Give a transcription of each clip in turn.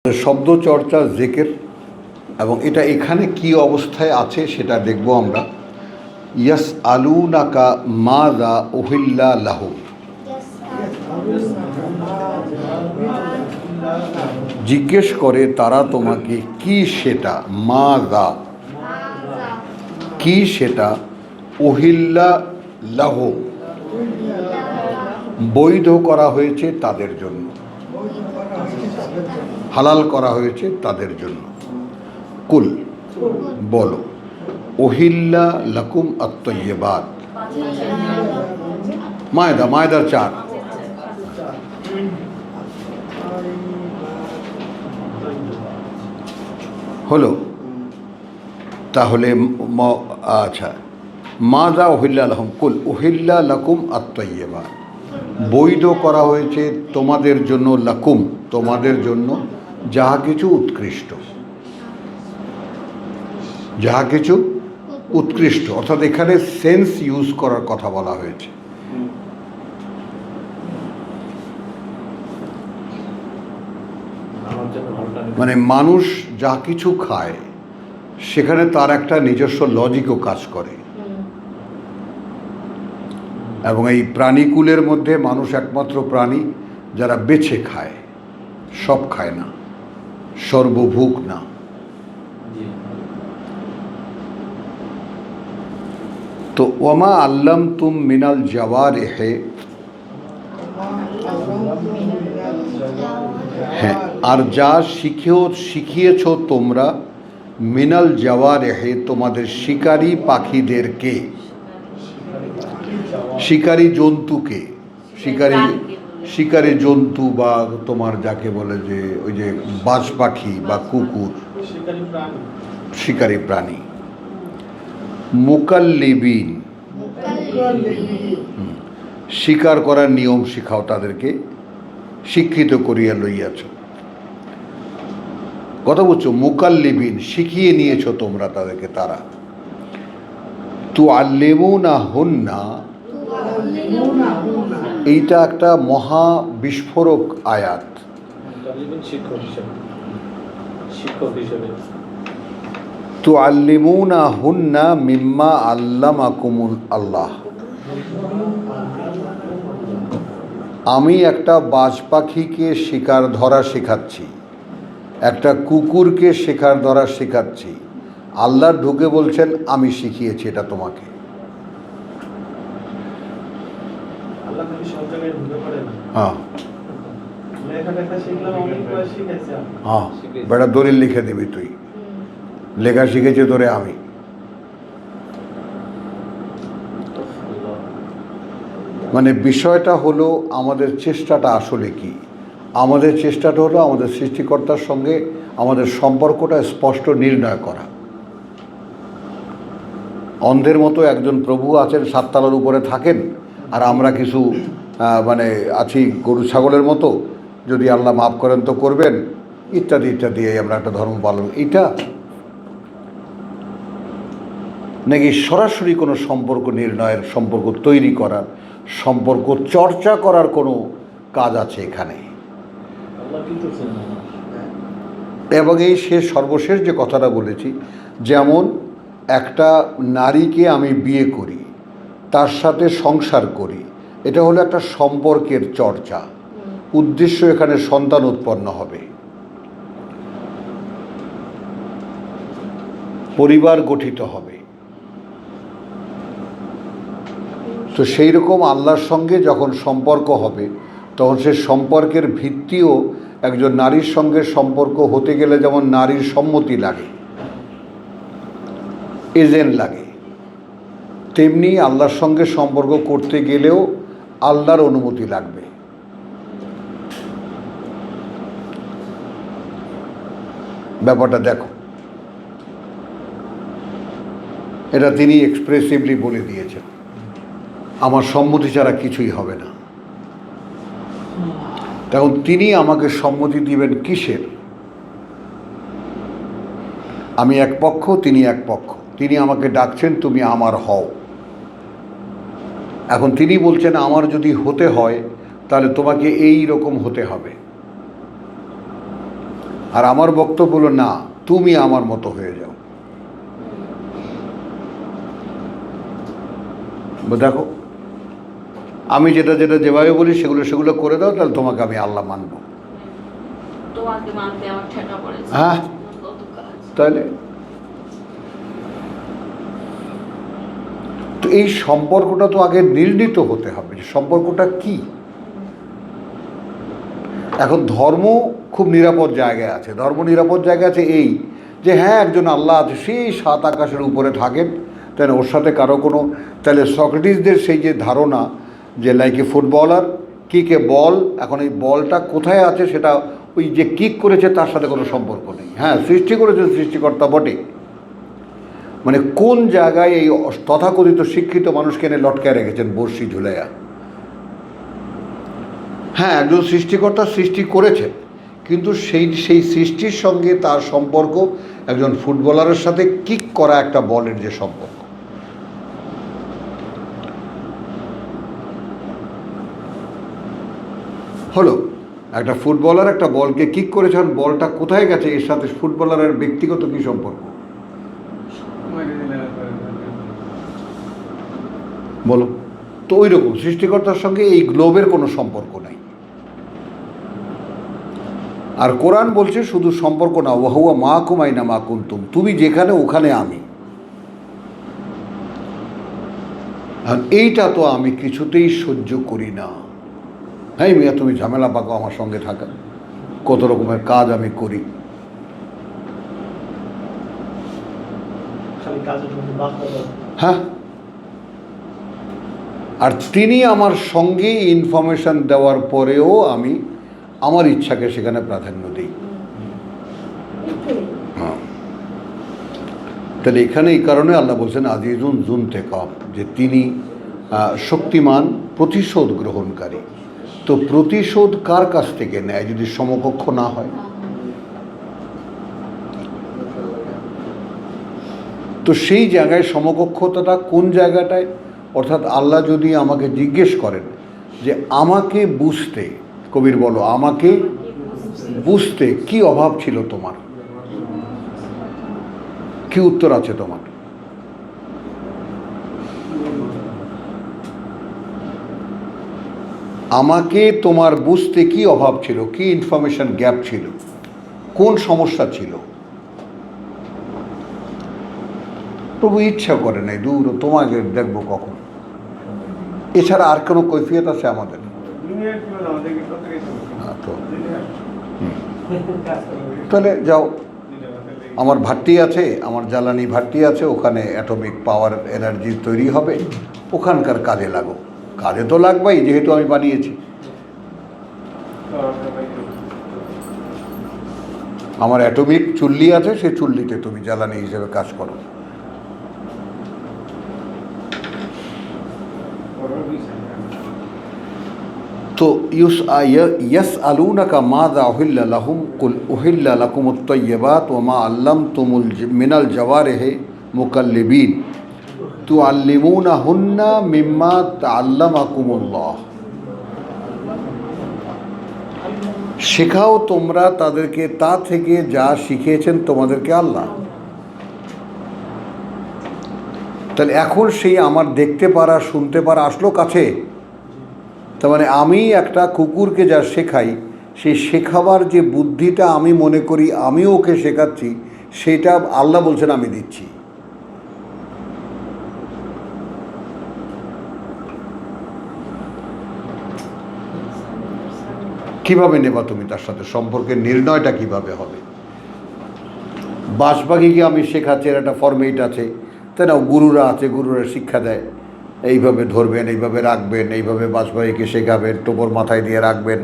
শব্দ চর্চা জিকির এবং এটা এখানে কি অবস্থায় আছে সেটা দেখব আমরা। ইয়াস আলুনাকা মাযা উহিল্লা লাহুম, জিজ্ঞেস করে তারা তোমাকে কি সেটা, মাযা কি সেটা, উহিল্লা লাহুম বৈধ করা হয়েছে তাদের জন্য, হালাল করা হয়েছে তাদের জন্য। কুল বলো, উহিল্লা লাকুম আত-তাইয়্যিবাত, মায়দার 4 হলো। তাহলে আচ্ছা, মাযা উহিল্লা লাহুম, কুল উহিল্লা লাকুম আত-তাইয়্যিবাত, বৈধ করা হয়েছে তোমাদের জন্য, লাকুম তোমাদের জন্য, যাহা কিছু উৎকৃষ্ট, যাহা কিছু উৎকৃষ্ট, অর্থাৎ এখানে সেন্স ইউজ করার কথা বলা হয়েছে। মানে মানুষ যা কিছু খায় সেখানে তার একটা নিজস্ব লজিকও কাজ করে, এবং এই প্রাণীকুলের মধ্যে মানুষ একমাত্র প্রাণী যারা বেছে খায়, সব খায় না, সর্বভুক না। তো ওমা আল্লাম তুম মিনাল জাওয়ারিহে, হ্যাঁ, আর যা শিখিয়েছ তোমরা, মিনাল জাওয়ারিহে তোমাদের শিকারী পাখিদেরকে, শিকারী জন্তুকে, শিকারী জন্তু বা তোমার যাকে বলে যে ওই যে বাজ পাখি বা কুকুর, শিকারী প্রাণী। মুকাল্লিবিন, শিকার করার নিয়ম শিখাও তাদেরকে, শিক্ষিত করিয়া লইয়াছ। কথা বলছো, মুকাল্লিবিন শিখিয়ে নিয়েছ তোমরা তাদেরকে, তারা তুআল্লিমুনা হুন্না, এইটা একটা মহা বিস্ফোরক আয়াত। তুআল্লিমুনা হুন্না মিম্মা আল্লামাকুমুল আল্লাহ, আমি একটা বাজ পাখিকে শিকার ধরা শেখাচ্ছি, একটা কুকুরকে শিকার ধরা শেখাচ্ছি, আল্লাহ ঢুকে বলছেন আমি শিখিয়েছি এটা তোমাকে। হ্যাঁ হ্যাঁ, বেটা দলিল লিখে দিবি তুই, লেখা শিখেছে তোরে আমি। মানে বিষয়টা হলো আমাদের চেষ্টাটা আসলে কি, আমাদের চেষ্টাটা হলো আমাদের সৃষ্টিকর্তার সঙ্গে আমাদের সম্পর্কটা স্পষ্ট নির্ণয় করা। অন্ধের মতো একজন প্রভু আছেন, 7 তলার উপরে থাকেন, আর আমরা কিছু মানে আছি গরু ছাগলের মতো, যদি আল্লাহ মাফ করেন তো করবেন, ইত্যাদি ইত্যাদি, আমরা একটা ধর্ম পালন, এটা নাকি সরাসরি কোনো সম্পর্ক নির্ণয়ের, সম্পর্ক তৈরি করার, সম্পর্ক চর্চা করার কোনো কাজ আছে এখানে? এবং এই সর্বশেষ যে কথাটা বলেছি, যেমন একটা নারীকে আমি বিয়ে করি, তার সাথে সংসার করি, এটা হলো একটা সম্পর্কের চর্চা। উদ্দেশ্য এখানে সন্তান উৎপন্ন হবে, পরিবার গঠিত হবে। তো সেই রকম আল্লাহর সঙ্গে যখন সম্পর্ক হবে, তখন সে সম্পর্কের ভিত্তিও একজন নারীর সঙ্গে সম্পর্ক হতে গেলে যেমন নারীর সম্মতি লাগে, এজেন্ট লাগে, তেমনি আল্লাহর সঙ্গে সম্পর্ক করতে গেলেও আল্লাহর অনুমতি লাগবে। ব্যাপারটা দেখো, এটা তিনি এক্সপ্রেসিভলি বলে দিয়েছেন, আমার সম্মতি ছাড়া কিছুই হবে না। তখন তিনি আমাকে সম্মতি দিবেন কিসের? আমি এক পক্ষ, তিনি এক পক্ষ, তিনি আমাকে ডাকছেন তুমি আমার হও। এখন তিনি বলছেন আমার যদি হতে হয় তাহলে তোমাকে এই রকম হতে হবে। আর আমার বক্তব্য হলো না, তুমি আমার মতো হয়ে যাও। দেখো আমি যেটা যেটা যেভাবে বলি সেগুলো করে দাও, তাহলে তোমাকে আমি আল্লাহ মানব। হ্যাঁ, তাহলে তো এই সম্পর্কটা তো আগে নির্ণীত হতে হবে যে সম্পর্কটা কি। এখন ধর্ম খুব নিরাপদ জায়গায় আছে, ধর্ম নিরাপদ জায়গায় আছে এই যে হ্যাঁ একজন আল্লাহ আছে, সেই 7 আকাশের উপরে থাকেন, তাই না, ওর সাথে কারো কোনো, তাহলে সক্রেটিসদের সেই যে ধারণা যে লাইক এ ফুটবলার কিকে বল, এখন এই বলটা কোথায় আছে সেটা ওই যে কিক করেছে তার সাথে কোনো সম্পর্ক নেই। হ্যাঁ, সৃষ্টি করেছে সৃষ্টিকর্তা বটে, মানে কোন জায়গায় এই তথাকথিত শিক্ষিত মানুষকে এনে লটকায় রেখেছেন বর্ষি ঝুলাইয়া। হ্যাঁ, একজন সৃষ্টিকর্তা সৃষ্টি করেছেন, কিন্তু সেই সৃষ্টির সঙ্গে তার সম্পর্ক একজন ফুটবলারের সাথে কিক করা একটা বলের যে সম্পর্ক। হলো একটা ফুটবলার একটা বলকে কিক করেছেন, বলটা কোথায় গেছে এর সাথে ফুটবলারের ব্যক্তিগত কি সম্পর্ক বলো তো? ওই রকম সৃষ্টিকর্তার সঙ্গে এই গ্লোবের কোনো সম্পর্ক নাই। আর কোরআন বলছে শুধু সম্পর্ক না, ওয়াহুয়া মা কুমাইনা মা কুনতুম, তুমি যেখানে ওখানে আমি। আর এইটা তো আমি কিছুতেই সহ্য করি না। হ্যাঁ মিয়া, তুমি ঝামেলা পাকো আমার সঙ্গে থাকা, কত রকমের কাজ আমি করি। হ্যাঁ, আর তিনি আমার সঙ্গে ইনফরমেশন দেওয়ার পরেও আমি আমার ইচ্ছাকে সেখানে প্রাধান্য দিই। হ্যাঁ, তাহলে এখানে এই কারণে আল্লাহ বলছেন আজিজুন জুনতেকাম, যে তিনি শক্তিমান, প্রতিশোধ গ্রহণকারী। তো প্রতিশোধ কার কাছ থেকে নেয় যদি সমকক্ষ না হয়? তো সেই জায়গায় সমকক্ষতাটা কোন জায়গাটায়? অর্থাৎ আল্লাহ যদি আমাকে জিজ্ঞেস করেন যে আমাকে বুঝতে, কবির বলো, আমাকে বুঝতে কি অভাব ছিল তোমার, কি উত্তর আছে তোমার? আমাকে তোমার বুঝতে কি অভাব ছিল, কি ইনফরমেশন গ্যাপ ছিল, কোন সমস্যা ছিল? প্রভু ইচ্ছা করে নাই, দূর তোমাকে দেখবো কখন, এছাড়া আর কোনো কৈফিয়ত আছে আমাদের? তাহলে যাও, আমার ভাট্টি আছে, আমার জ্বালানি ভাট্টি আছে, ওখানে অ্যাটমিক পাওয়ার এনার্জি তৈরি হবে, ওখানকার কাজে লাগো। কাজে তো লাগবেই, যেহেতু আমি বানিয়েছি। আমার অ্যাটমিক চুল্লি আছে, সেই চুল্লিতে তুমি জ্বালানি হিসেবে কাজ করো। তো ইয়াসআলুনাকা মাযা উহিল্লা লাহুম কুল উহিল্লা লাকুমুত তাইয়্যিবাত ওয়া মা আল্লামতুমুল মিনাল জাওয়ারিহি মুকাল্লিবিন তুআল্লিমুনাহুন্না মিম্মা তাআল্লামাকুমুল্লাহ। শেখাও তোমরা তাদেরকে তা থেকে যা শিখিয়েছেন তোমাদেরকে আল্লাহ। তাহলে এখন সেই আমার দেখতে পারা, শুনতে পারা আসলো কাছে। তার মানে আমি একটা কুকুরকে যা শেখাই, সেই শেখাবার যে বুদ্ধিটা আমি মনে করি আমি ওকে শেখাচ্ছি, সেটা আল্লাহ বলছেন আমি দিচ্ছি। কিভাবে নেবা তুমি তার সাথে? সম্পর্কের নির্ণয়টা কিভাবে হবে? বাঁশবাগিকে আমি শেখাচ্ছি, এর একটা ফরমেট আছে, তাই না? গুরুরা আছে, গুরুরা শিক্ষা দেয়, এইভাবে ধরবেন, এইভাবে রাখবেন, এইভাবে বাঁশবাগিকে শেখাবেন, টোপর মাথায় দিয়ে রাখবেন,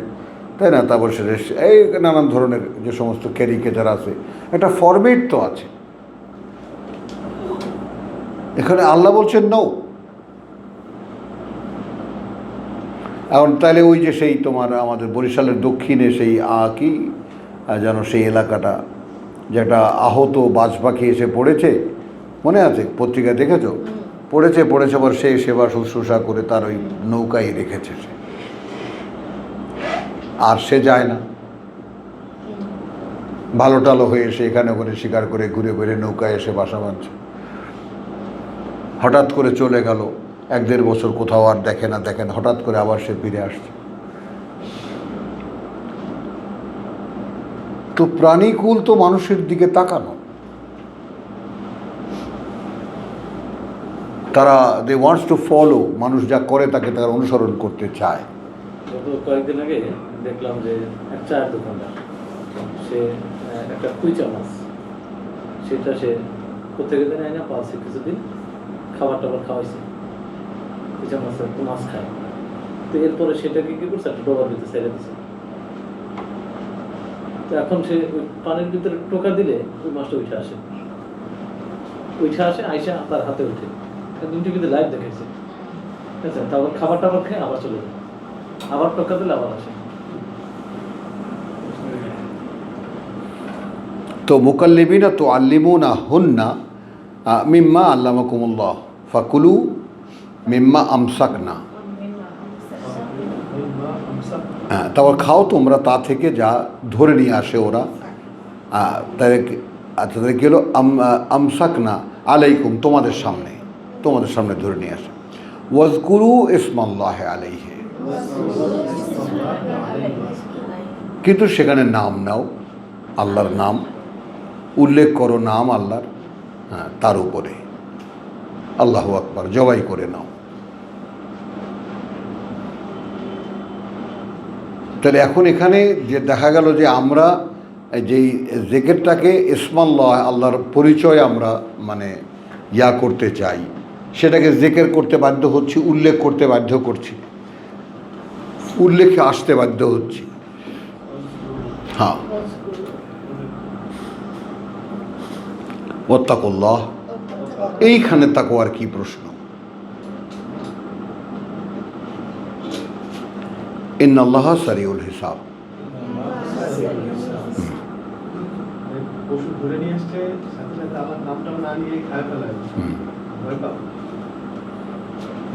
তাই না? তারপর সে এই নানান ধরনের যে সমস্ত ক্যারিকেচার আছে, একটা ফরমেট তো আছে। এখানে আল্লাহ বলছেন নও। এখন তাহলে ওই যে সেই তোমার আমাদের বরিশালের দক্ষিণে সেই কি যেন সেই এলাকাটা, যেটা আহত বাজ পাখি এসে পড়েছে, মনে আছে? পত্রিকায় দেখেছো? পড়েছে পর সে সেবা শুশ্রূষা করে তার ওই নৌকায় রেখেছে সে, আর সে যায় না। ভালো টালো হয়ে এসে এখানে ওখানে শিকার করে ঘুরে ঘুরে নৌকায় এসে বাসা বাঁধছে। হঠাৎ করে চলে গেল, 1-1.5 বছর কোথাও আর দেখে না, হঠাৎ করে আবার সে ফিরে আসছে। তো প্রাণীকুল তো মানুষের দিকে তাকানো, তারা দে ওয়ান্টস টু ফলো, মানুষ যা করে তাকে তারা অনুসরণ করতে চায়। কয়েকদিন আগে দেখলাম যে এক চায়ের দোকানদার, সে একটা কুইচা মাছ, সেটা সে কোথেকে জানি না পালছে, কিছুদিন খাবার টাবার খাওয়াইছে, কুইচা মাছের মাছ খায়। তো এরপরে সেটাকে কি করছে, একটা ডোবার ভিতরে ছেড়ে দিচ্ছে। তো এখন সে ওই পানির ভিতরে টোকা দিলে ওই মাছটা উঠে আসে, আইসা তার হাতে উঠে। দুটি কিন্তু লাইভ দেখেছে, ঠিক আছে। তারপর খাবার টাবার খেয়ে আবার চলে যায়, আবার টোকা দিলে আবার আসে। তো মুকাল্লিবিনা তো আল্লিমুনা হুন্না মিম্মা আল্লামাকুমুল্লাহ ফাকুলু মিম্মা আমসাকনা। হ্যাঁ, তারপর খাও তোমরা তা থেকে যা ধরে নিয়ে আসে ওরা। তাদেরকে আচ্ছা, তাদেরকে হলো আমসাকনা আলাইকুম, তোমাদের সামনে ধরে নিয়ে আসে। ওয়াজকুরু ইসমাল্লাহ আলাইহি, কিন্তু সেখানে নাম নাও, আল্লাহর নাম উল্লেখ করো, নাম আল্লাহর, হ্যাঁ, তার উপরে আল্লাহু আকবার জবাই করে নাও। তাহলে এখন এখানে যে দেখা গেল যে আমরা যেই জিকিরটাকে ইসমাল্লাহ, আল্লাহর পরিচয় আমরা মানে করতে চাই, সেটাকে জিকির করতে বাধ্য হচ্ছি, উল্লেখ করতে বাধ্য করছি, উল্লেখে আসতে বাধ্য হচ্ছি। হ্যাঁ, ওয়াত্তাকুল্লাহ, এইখানে তাকওয়ার কি প্রশ্ন? ইন্নাল্লাহা সারিউল হিসাব।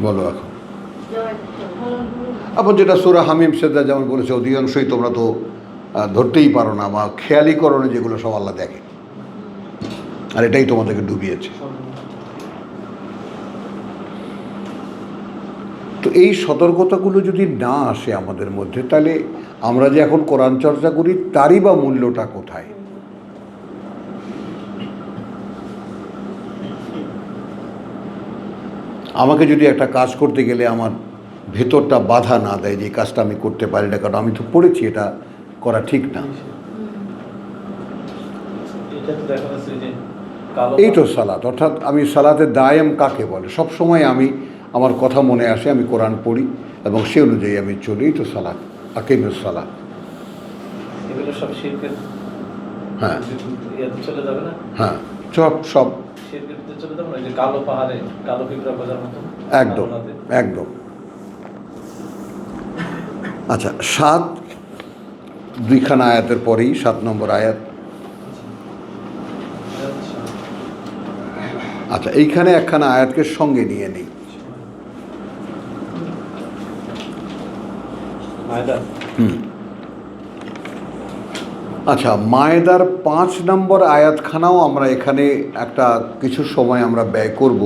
বলো এখন আপন যেটা সূরা হামিম সেজদা যেমন বলেছে, অধিকাংশই তোমরা তো ধরতেই পারো না বা খেয়ালই করো না, যেগুলো সব আল্লাহ দেখে, আর এটাই তোমাদেরকে ডুবিয়েছে। তো এই সতর্কতাগুলো যদি না আসে আমাদের মধ্যে, তাহলে আমরা যে এখন কোরআন চর্চা করি তারই বা মূল্যটা কোথায়? আমাকে যদি একটা কাজ করতে গেলে আমার ভেতরটা বাধা না দেয় যে এই কাজটা আমি করতে পারি না, কারণ আমি তো পড়েছি এটা করা ঠিক না, এই তো সালাত। অর্থাৎ আমি সালাতে দায়েম কাকে বলে? সব সময় আমি, আমার কথা মনে আসে, আমি কোরআন পড়ি এবং সে অনুযায়ী আমি চলি, এই তো সালাত, আকিমুস সালাত। এগুলো সব শিরকের, হ্যাঁ চলে যাবে না? হ্যাঁ, সব শিরকের ভিতরে চলে যাবে না? এই যে কালো পাহাড়ে কালো পিঁপড়া বাজার মতো, একদম একদম। আচ্ছা, 2 আয়াতের পরেই 7 নম্বর আয়াত। আচ্ছা, এইখানে একখানা আয়াতকে সঙ্গে নিয়ে নিই। আচ্ছা, মায়েদার 5 নম্বর আয়াতখানাও আমরা এখানে একটা কিছু সময় আমরা ব্যয় করব,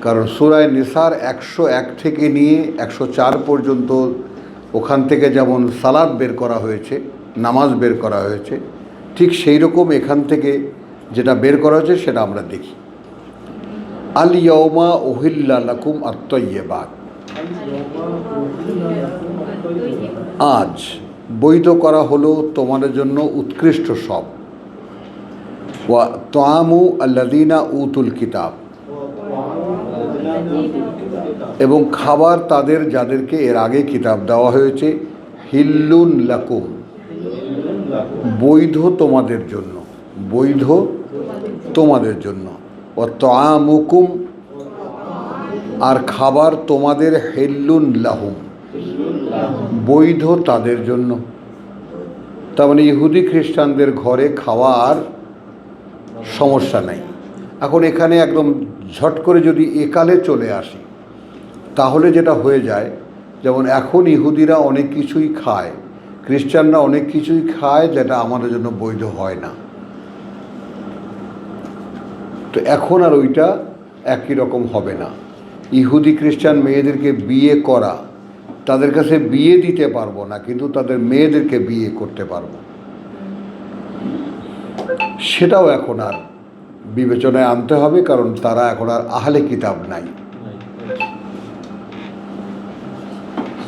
কারণ সূরা নিসার 101 থেকে নিয়ে 104 পর্যন্ত, ওখান থেকে যেমন সালাত বের করা হয়েছে, নামাজ বের করা হয়েছে, ঠিক সেই রকম এখান থেকে যেটা বের করা হয়েছে সেটা আমরা দেখি। আল ইয়াউমা উহিল্লা লাকুম আত-তাইয়্যিবাত, আজ বৈধ করা হলো তোমাদের জন্য উৎকৃষ্ট সব। ওয়া তাআমু আল্লাযীনা উতুল কিতাব, এবং খাবার তাদের যাদেরকে এর আগে কিতাব দেওয়া হয়েছে, হিল্লুন লাকুম, বৈধ তোমাদের জন্য, বৈধ তোমাদের জন্য। ও তাআমুকুম, আর খাবার তোমাদের, হিল্লুন লাহুম, বৈধ তাদের জন্য। তার মানে ইহুদি খ্রিস্টানদের ঘরে খাওয়ার সমস্যা নাই। এখন এখানে একদম ঝট করে যদি একালে চলে আসি, তাহলে যেটা হয়ে যায়, যেমন এখন ইহুদিরা অনেক কিছুই খায়, খ্রিস্টানরা অনেক কিছুই খায় যেটা আমাদের জন্য বৈধ হয় না। তো এখন আর ওইটা একই রকম হবে না। ইহুদি খ্রিস্টান মেয়েদেরকে বিয়ে করা, তাদের কাছে বিয়ে দিতে পারবো না, কিন্তু তাদের মেয়েদেরকে বিয়ে করতে পারবো, সেটাও এখন আর বিবেচনায় আনতে হবে, কারণ তারা এখন আর আহলে কিতাব নাই।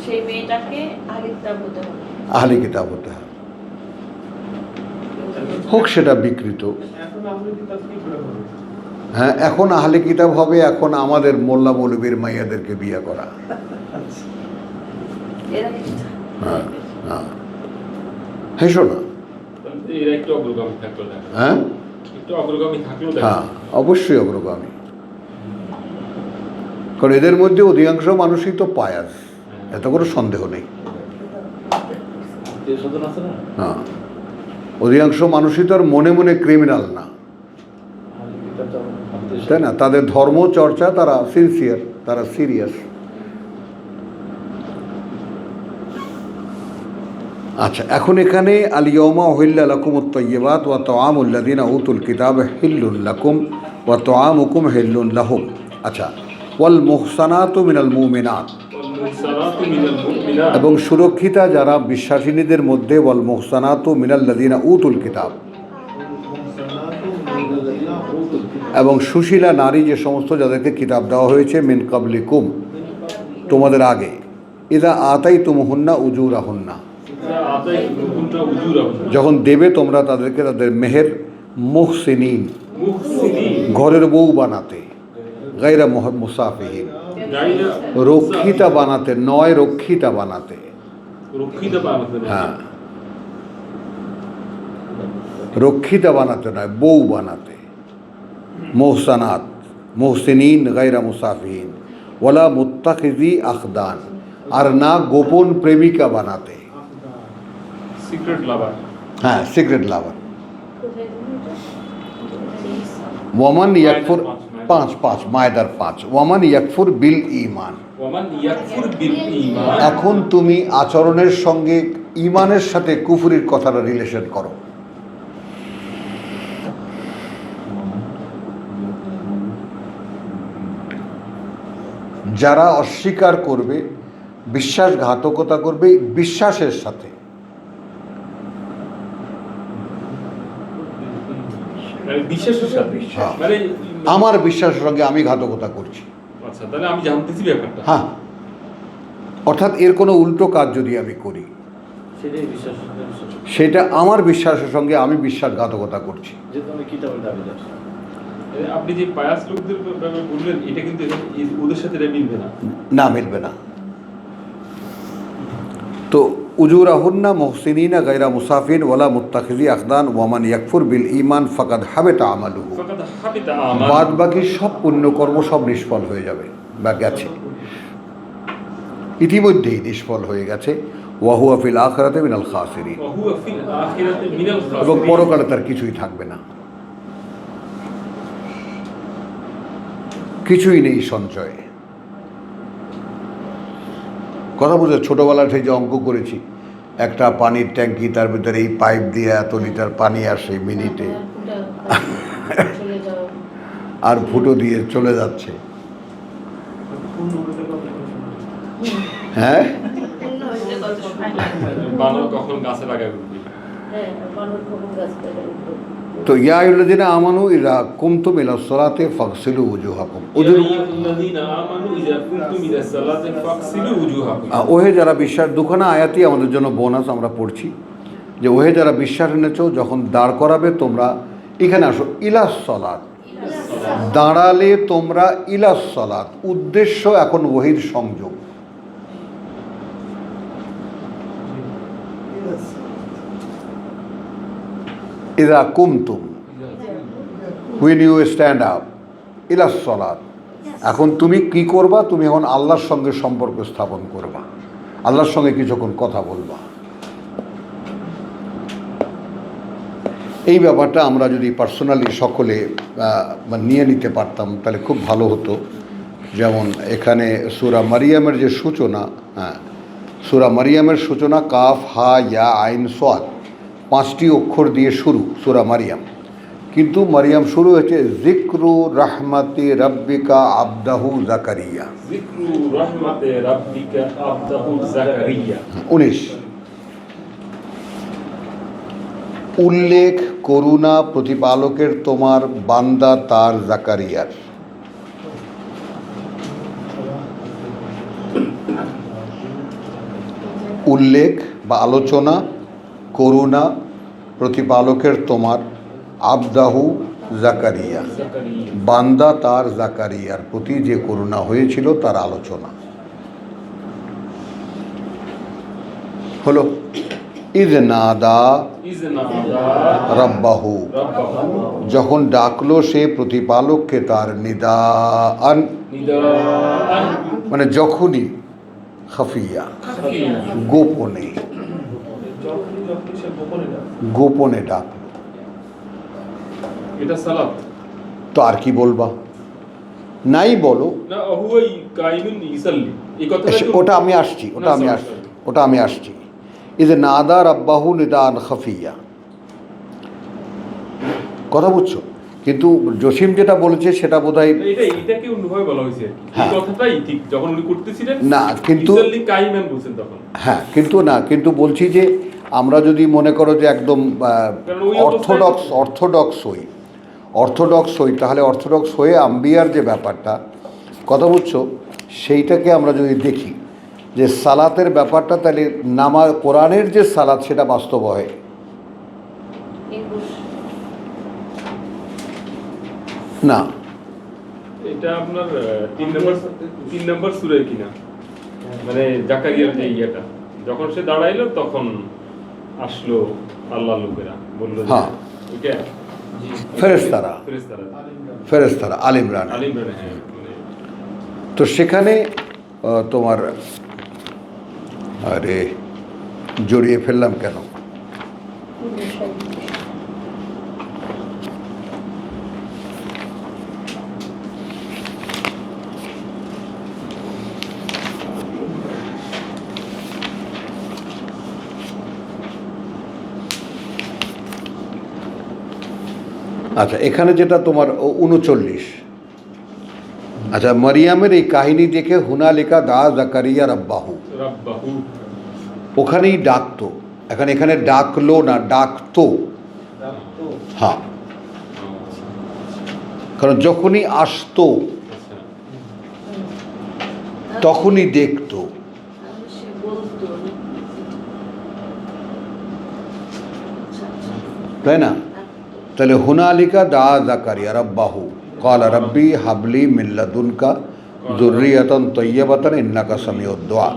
সেই মেয়েটাকে আহলে কিতাব হতে হবে। আহলে কিতাব হতে হবে, হোক সেটা বিকৃত। হ্যাঁ, এখন আহলে কিতাব হবে এখন আমাদের মোল্লা মৌলবীর মাইয়াদেরকে বিয়ে করা। এরা কি হ্যাঁ হ্যাঁ, হেসো না। এরা একটু অগ্রগামী থাকলো না, হ্যাঁ একটু অগ্রগামী থাকলেও হ্যাঁ, অবশ্যই অগ্রগামী, কারণ এদের মধ্যে অধিকাংশ মানুষই তো পায়াস, এত কোনো সন্দেহ নেই। আত্মীয় স্বজন আছে না, হ্যাঁ, অধিকাংশ মানুষই তো আর মনে মনে ক্রিমিনাল না, আহলে কিতাব যেমন আত্মীয় তাই না? তাদের ধর্ম চর্চা, তারা সিনসিয়ার, তারা সিরিয়াস। আচ্ছা, এখন এখানে আল ইয়াউমা উহিল্লা লাকুমুত তাইয়্যিবাত ওয়া তাআমুল লাযিনা উতুল কিতাব হিল্লুল লাকুম ওয়া তাআমুকুম হিল্লুন লাহুম। আচ্ছা, ওয়াল মুহসানাতু মিনাল মুমিনাত, এবং সুরক্ষিতা যারা বিশ্বাসিনীদের মধ্যে, ওয়াল মুহসানাতু মিনাল লাযিনা উতুল কিতাব, এবং সুশীলা নারী যে সমস্ত যাদেরকে কিতাব দেওয়া হয়েছে, মিন কাবলিকুম, তোমাদের আগে, ইযা আতাইতুমুহুন্না উজুরাহুন্না, যখন দেবে তোমরা তাদেরকে তাদের মেহের, মুহসিনিন, ঘরের বউ বানাতে, গায়রা মুসাফিহিন, রক্ষিতা বানাতে নয়, রক্ষিতা বানাতে। হ্যাঁ, রক্ষিতা বানাতে নয়, বউ বানাতে। মুহসানাত, মুহসিনিন গায়রা মুসাফিহিন, ওয়ালা মুত্তাখিজি আখদান, আর না গোপন প্রেমিকা বানাতে। সিক্রেট লাভার, হ্যাঁ, সিক্রেট লাভার। কোথায় দিন এটা? ওয়ামান ইয়াকফুর, 5 মায়দার 5, ওয়ামান ইয়াকফুর বিল ঈমান। ওমান ইয়াকফুর বিল ঈমান, এখন তুমি আচরণের সঙ্গে ঈমানের সাথে কুফরির কথাটা রিলেশন করো। যারা অস্বীকার করবে, বিশ্বাসঘাতকতা করবে বিশ্বাসের সাথে, মানে বিশ্বাসের সাথে, হ্যাঁ। মানে আমার বিশ্বাসের সঙ্গে আমি ঘাতকতা করছি। আচ্ছা, তাহলে আমি জানতেছি ব্যাপারটা। হ্যাঁ, অর্থাৎ এর কোনো উল্টো কাজ যদি আমি করি, সেটাই বিশ্বাস, সেটা আমার বিশ্বাসের সঙ্গে আমি বিশ্বাসঘাতকতা করছি। যেহেতু আমি কিতাবের দাবিদার। আপনি যে পায়াস লোকদের ব্যাপারে বললেন, এটা কিন্তু ওদের সাথে এটা মিলবে না। না, মিলবে না। তো উজুরাহুন্না মুহসিনিনা গায়রা মুসাফিন ওয়ালা মুত্তাখিজি আখদান ওয়ামান ইয়াকফুর বিল ঈমান ফাকাদ হাবিতা আমালুহু, ফাকাদ হাবিতা আমালুহু, বাদ বাকি সব পুণ্যকর্ম সব নিষ্ফল হয়ে যাবে বা গেছে, ইতিমধ্যেই নিষ্ফল হয়ে গেছে। ওয়া হুয়া ফিল আখিরাতি মিনাল খাসিরিন, ওয়া হুয়া ফিল আখিরাতি মিনাল এবং খাসিরিন, পরকালে তার কিছুই থাকবে না, কিছুই নেই সঞ্চয়ে। কথা বুঝে, ছোটোবেলা থেকে যে অঙ্ক করেছি, একটা পানির ট্যাঙ্কি, তার ভিতরে এই পাইপ দিয়ে এত লিটার পানি আসে মিনিটে, চলে যাও। আর ফুটো দিয়ে চলে যাচ্ছে। হ্যাঁ, পূর্ণ হইতে কত সময় লাগে? বানর কখন গাছে লাগায় উঠবে। হ্যাঁ, বানর কখন গাছ থেকে উঠবে? তো ইয়া আইয়ুহাল্লাযীনা আমানু ইযা কুমতুম ইলাস সালাতি ফাগসিলু উজুহাকুম, ইয়া আইয়ুহাল্লাযীনা আমানু ইযা কুনতুম ইলাস সালাতি ফাগসিলু উজুহাকুম। ওহে যারা বিশ্বাস, দুখানা আয়াতই আমাদের জন্য বোনাস আমরা পড়ছি, যে ওহে যারা বিশ্বাস এনেছো, যখন দাঁড় করাবে তোমরা, এখানে আসো, ইলাস সালাত, দাঁড়ালে তোমরা ইলাস সালাত, উদ্দেশ্য এখন ওহির সংযোগ। ইযা কুমতুম, হুইন ইউ স্ট্যান্ড আপ, ইলাস সালাত, এখন তুমি কি করবা? তুমি এখন আল্লাহর সঙ্গে সম্পর্ক স্থাপন করবা, আল্লাহর সঙ্গে কিছুক্ষণ কথা বলবা। এই ব্যাপারটা আমরা যদি পার্সোনালি সকলে নিয়ে নিতে পারতাম তাহলে খুব ভালো হতো। যেমন এখানে সূরা মারিয়ামের যে সূচনা, সূরা মারিয়ামের সূচনা কাফ হা ইয়া আইন সোয়াদ 5টি অক্ষর দিয়ে শুরু সূরা মারিয়াম, কিন্তু মারিয়াম শুরু হয়েছে জিক্রু রাহমাতি রাব্বিকা আবদাহু জাকারিয়া। যিকরু রাহমাতে রাব্বিকা আবদাহু জাকারিয়া। 19 উল্লেখ করুণা প্রতিপালকের তোমার বান্দা তার জাকারিয়ার। উল্লেখ বা আলোচনা করুণা প্রতিপালকের তোমার আবদাহু জাকারিয়া, জাকারিয়া। বান্দা তার জাকারিয়ার প্রতি যে করুণা হয়েছিল তার আলোচনা হলো। ইজ নাদা ইজনাদা রাব্বাহু, রাব্বাহু যখন ডাকলো সে প্রতিপালককে তার নিদাআন, নিদাআন মানে যখনই, খাফিয়া খাফিয়া। গোপনে, গোপনে ডাকলো। এটা সালাত তো আর কি বলবা, নাই বলো। না হুয়াই কাইমুন ইসাল্লি, এই কথাটা একটু- ওটা আমি আসছি, ওটা আমি না, আসছি, sorry, ওটা আমি আসছি। ইজ নাদা রাব্বাহু নিদাআন খাফিয়া, কথা বুঝছো? কিন্তু জসিম যেটা বলেছে সেটা বোধহয় এটাকে অন্যভাবে বলা হয়েছে আর কি। এই হ্যাঁ। কথাটাই ঠিক, যখন উনি করতেছিলেন না, কিন্তু- ইসাল্লি কাইমান বলছেন তখন। হ্যাঁ, কিন্তু না, কিন্তু বলছি যে আমরা যদি মনে করো যে একদম কারণ ওই অবস্থায়- অর্থোডক্স হই, তাহলে অর্থোডক্স হয়ে আম্বিয়ার যে ব্যাপারটা, কথা বুঝছো, সেইটাকে আমরা যদি দেখি যে সালাতের ব্যাপারটা, তাহলে কোরআনের যে সালাত সেটা বাস্তব হয় 21 না। এটা আপনার 3 নম্বর সূরায় কিনা, মানে জাকারিয়ার যে ইয়েটা, যখন সে দাঁড়াইলো তখন আসলো আল্লাহ লোকেরা, বললো যে হ্যাঁ। ওইটা ফেরেশতারা আল ইমরান। আল ইমরান, হ্যাঁ, মানে তো সেখানে তোমার, আরে জড়িয়ে ফেললাম কেন, আচ্ছা এখানে যেটা তোমার 39, আচ্ছা মারিয়ামের এই কাহিনী দেখে হুনালিকা দা জাকারিয়া রাব্বাহু, রাব্বাহু। ওখানেই ডাকতো, এখানে ডাকলো না, ডাকতো। হ্যাঁ, কারণ যখনই আসতো আচ্ছা। তখনই দেখতো, সে বলতো তাই না? তাহলে হুনালিকা দা জাকারিয়া রাব্বাহু ক্বালা রাব্বি হাবলি মিন লাদুনকা যুররিয়াতান তাইয়্যিবাতান ইন্নাকা সামিউদ দুআ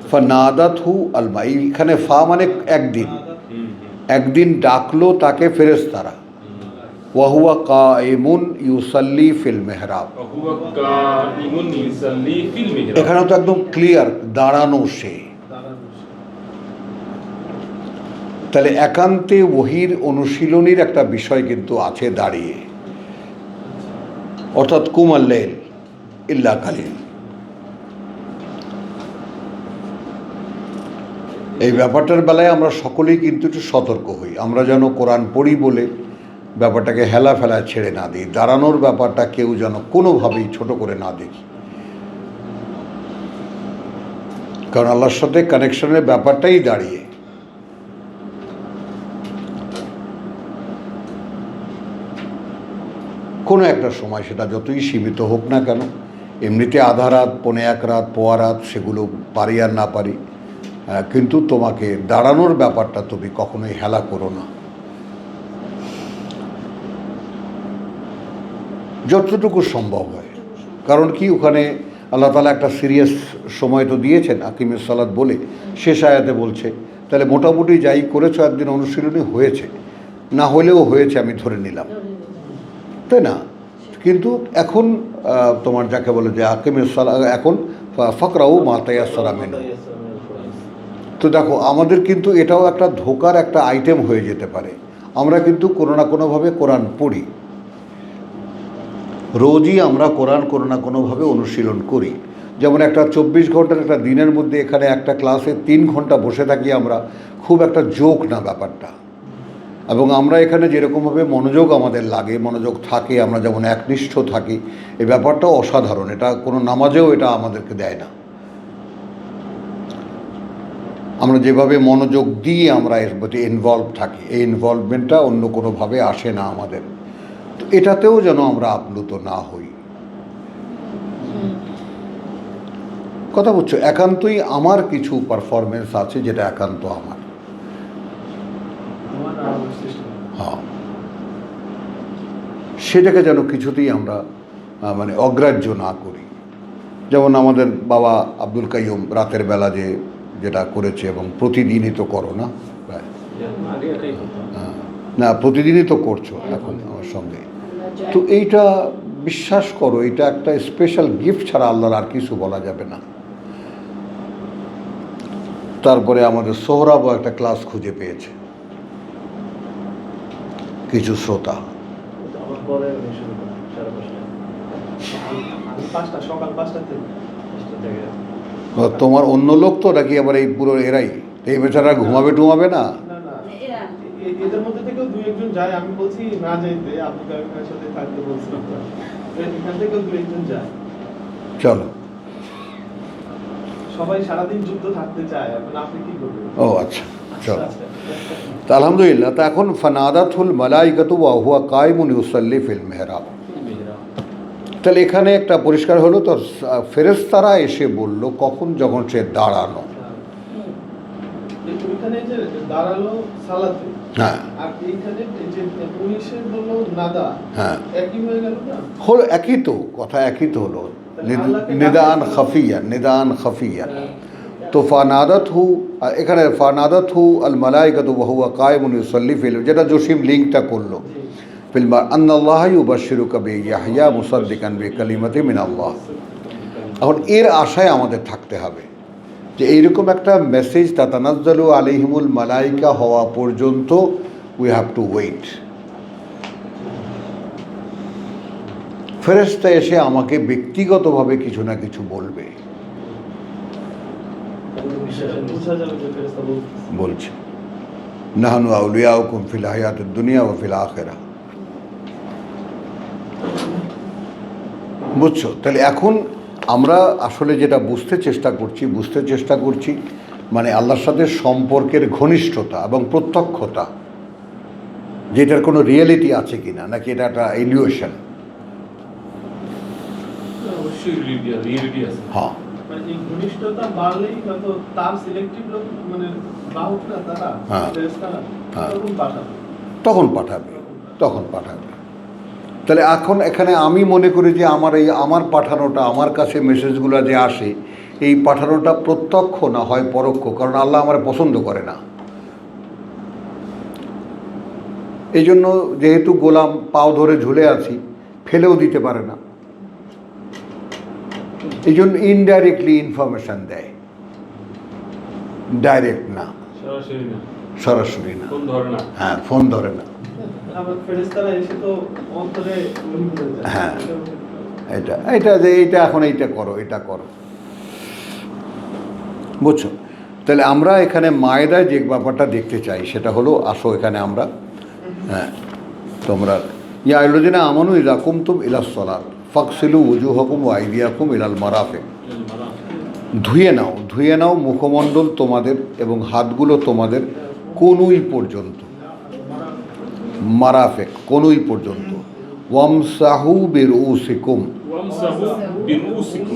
ফানাদাতহু আলমা, এইখানে ফা মানে একদিন, একদিন ডাকলো তাকে ফেরেশতারা, ওয়া হুয়া কাইমুন ইউসাল্লি ফিল মিহরাব, হুয়া কাইমুন ইউসাল্লি ফিল মিহরাব। এখানে তো একদম ক্লিয়ার দাঁড়ানো সে। তাহলে একান্তে ওহির অনুশীলনীর একটা বিষয় কিন্তু আছে দাঁড়িয়ে, অর্থাৎ কুমাল্লাইল ইল্লা কালিল। এই ব্যাপারটার বেলায় আমরা সকলেই কিন্তু একটু সতর্ক হই, আমরা যেন কোরআন পড়ি বলে ব্যাপারটাকে হেলা ফেলা ছেড়ে না দিই, দাঁড়ানোর ব্যাপারটা কেউ যেন কোনোভাবেই ছোট করে না দেখি, কারণ আল্লাহর সাথে কানেকশনের ব্যাপারটাই দাঁড়িয়ে। কোনো একটা সময়, সেটা যতই সীমিত হোক না কেন, এমনিতে আধা রাত, পৌনে এক রাত, পোয়া রাত, সেগুলো পারি আর না পারি, কিন্তু তোমাকে দাঁড়ানোর ব্যাপারটা তুমি কখনোই হেলা করো না, যতটুকু সম্ভব হয়। কারণ কি, ওখানে আল্লাহ তাআলা একটা সিরিয়াস সময় তো দিয়েছেন আকিমিস সালাত বলে, শেষ আয়াতে বলছে, তাহলে মোটামুটি যাই করেছো একদিন অনুশীলনী হয়েছে, না হলেও হয়েছে আমি ধরে নিলাম, তাই না? কিন্তু এখন তোমার যাকে বলে যে আকিমিস সালাত, এখন ফাকরাউ মা তায়াসসারা মিনহু। তো দেখো, আমাদের কিন্তু এটাও একটা ধোকার একটা আইটেম হয়ে যেতে পারে। আমরা কিন্তু কোনো না কোনোভাবে কোরআন পড়ি, রোজই আমরা কোরআন কোনো না কোনোভাবে অনুশীলন করি, যেমন একটা 24 ঘন্টার একটা দিনের মধ্যে এখানে একটা ক্লাসে 3 ঘন্টা বসে থাকি আমরা, খুব একটা জোক না ব্যাপারটা। এবং আমরা এখানে যেরকমভাবে মনোযোগ আমাদের লাগে, মনোযোগ থাকে, আমরা যেমন একনিষ্ঠ থাকি, এই ব্যাপারটাও অসাধারণ। এটা কোনো নামাজেও এটা আমাদেরকে দেয় না। আমরা যেভাবে মনোযোগ দিয়ে আমরা এর প্রতি ইনভলভ থাকি, এই ইনভলভমেন্টটা অন্য কোনোভাবে আসে না আমাদের। তো এটাতেও যেন আমরা আপ্লুত না হই। কথা বলছো, একান্তই আমার কিছু পারফরমেন্স আছে যেটা একান্ত আমার। হ্যাঁ, সেটাকে যেন কিছুতেই আমরা মানে অগ্রাহ্য না করি। যেমন আমাদের বাবা আব্দুল কাইয়ুম রাতের বেলা যেটা করেছে, এবং প্রতিদিনই তো করো না প্রায়? আগে এটাই হতো। হ্যাঁ, না প্রতিদিনই তো করছো এখন আমার সঙ্গে। তো এইটা বিশ্বাস করো, এটা একটা স্পেশাল গিফট ছাড়া আল্লাহর আর কিছু বলা যাবে না। তারপরে আমাদের সোহরাবও একটা ক্লাস খুঁজে পেয়েছে, কিছু শ্রোতা। আমার পরে আমি শুরু করি 5:30 সকাল 5টা থেকে তোমার অন্য লোক তো নাকি আবার এই পুরো এরাই? এই বেচারা ঘুমাবে টুমাবে না? না না, এরা এদের মধ্যে থেকেও দুই একজন যায়, আমি বলছি না যাইতে, আব্দুল কাইয়ুম খানের সাথে থাকতে বলছি, এখান থেকেও দুই একজন যায়। চলো। সবাই সারাদিন যুদ্ধ থাকতে চায়, এখন আপনি কি করবেন? ও আচ্ছা, চলো। তা আলহামদুলিল্লাহ। তা এখন ফানাদাতুল মালাইকাতু ওয়া হুয়া কায়িমুন ইউসাল্লি ফিল মিহরাব। তাহলে এখানে একটা পরিষ্কার হলো তো, ফেরেশতারা এসে বলল কখন, যখন সে দাঁড়ানো। ওইখানে যে দাঁড়ালো সালাতে, হ্যাঁ আর এইখানে এই যে 19 বললো নাদা, হ্যাঁ, একই হয়ে গেল না? হলো একই তো কথা, একই তো হলো। নিদান খাফিয়া, নিদান খাফিয়া। তো ফানাদাত হু, এখানে ফানাদাত হু আল মালাইকাতু ওয়া হুয়া কায়িমুন ইউসাল্লি ফিল, যেটা জসিম লিঙ্কটা করলো, ফিল আন্নাল্লাহ ইউবাশশিরুকা বিয়াহইয়া মুসাদ্দিকান বিকালিমাতিন মিনাল্লাহ। এখন এর আশায় আমাদের থাকতে হবে যে এইরকম একটা মেসেজ তাতানাজ্জালু আলাইহিমুল মালাইকা হওয়া পর্যন্ত উই হ্যাভ টু ওয়েট। ফেরেশতা এসে আমাকে ব্যক্তিগতভাবে কিছু না কিছু বলবে, বোঝা যাবে যে ফেরেশতা বলতেছে। বলছে নাহনু আউলিয়াউকুম ফিল হায়াতিদ দুনিয়া ওয়া ফিল আখিরাহ। বুঝছো? তাহলে এখন আমরা আসলে যেটা বুঝতে চেষ্টা করছি মানে আল্লাহর সাথে সম্পর্কের ঘনিষ্ঠতা এবং প্রত্যক্ষতা, যেটার কোনো রিয়েলিটি আছে কিনা, নাকি এটা একটা ইলিউশন। অবশ্যই রিয়েলিটি আছে। হ্যাঁ, মানে এই ঘনিষ্ঠতা বাড়লেই হয়তো তার সিলেক্টিভ লোক, মানে বাহকরা তারা, হ্যাঁ। ফেরেশতারা হ্যাঁ। তখন পাঠাবে। তখন পাঠাবে। তাহলে এখন এখানে আমি মনে করি যে আমার পাঠানোটা, আমার কাছে মেসেজগুলো যে আসে, এই পাঠানোটা প্রত্যক্ষ না হয় পরোক্ষ, কারণ আল্লাহ আমার পছন্দ করে না। এই জন্য যেহেতু গোলাম পাও ধরে ঝুলে আছি, ফেলেও দিতে পারে না, এই জন্য ইনডাইরেক্টলি ইনফরমেশান দেয়, ডাইরেক্ট না, সরাসরি না। ফোন ধরে না। হ্যাঁ, ফোন ধরে না। আবার ফেরেশতারা এসে তো অন্তরে ওহী করে যায়। হ্যাঁ, এইটা এখন এইটা করো, এটা করো। বুঝছো? তাহলে আমরা এখানে মায়েদায় যে ব্যাপারটা দেখতে চাই সেটা হলো, আসো এখানে আমরা, হ্যাঁ, তোমরা ইয়া আইয়ুহাল্লাযীনা আমানু ইযা কুমতুম ইলাস সালাত ফাগসিলু ওয়ুজুহাকুম ওয়া আইদিয়াকুম ইলাল মারাফিক। ধুয়ে নাও মুখমণ্ডল তোমাদের এবং হাতগুলো তোমাদের কনুই পর্যন্ত, মারাফিক কনুই পর্যন্ত। ওয়ামসাহু বিরউসিকুম,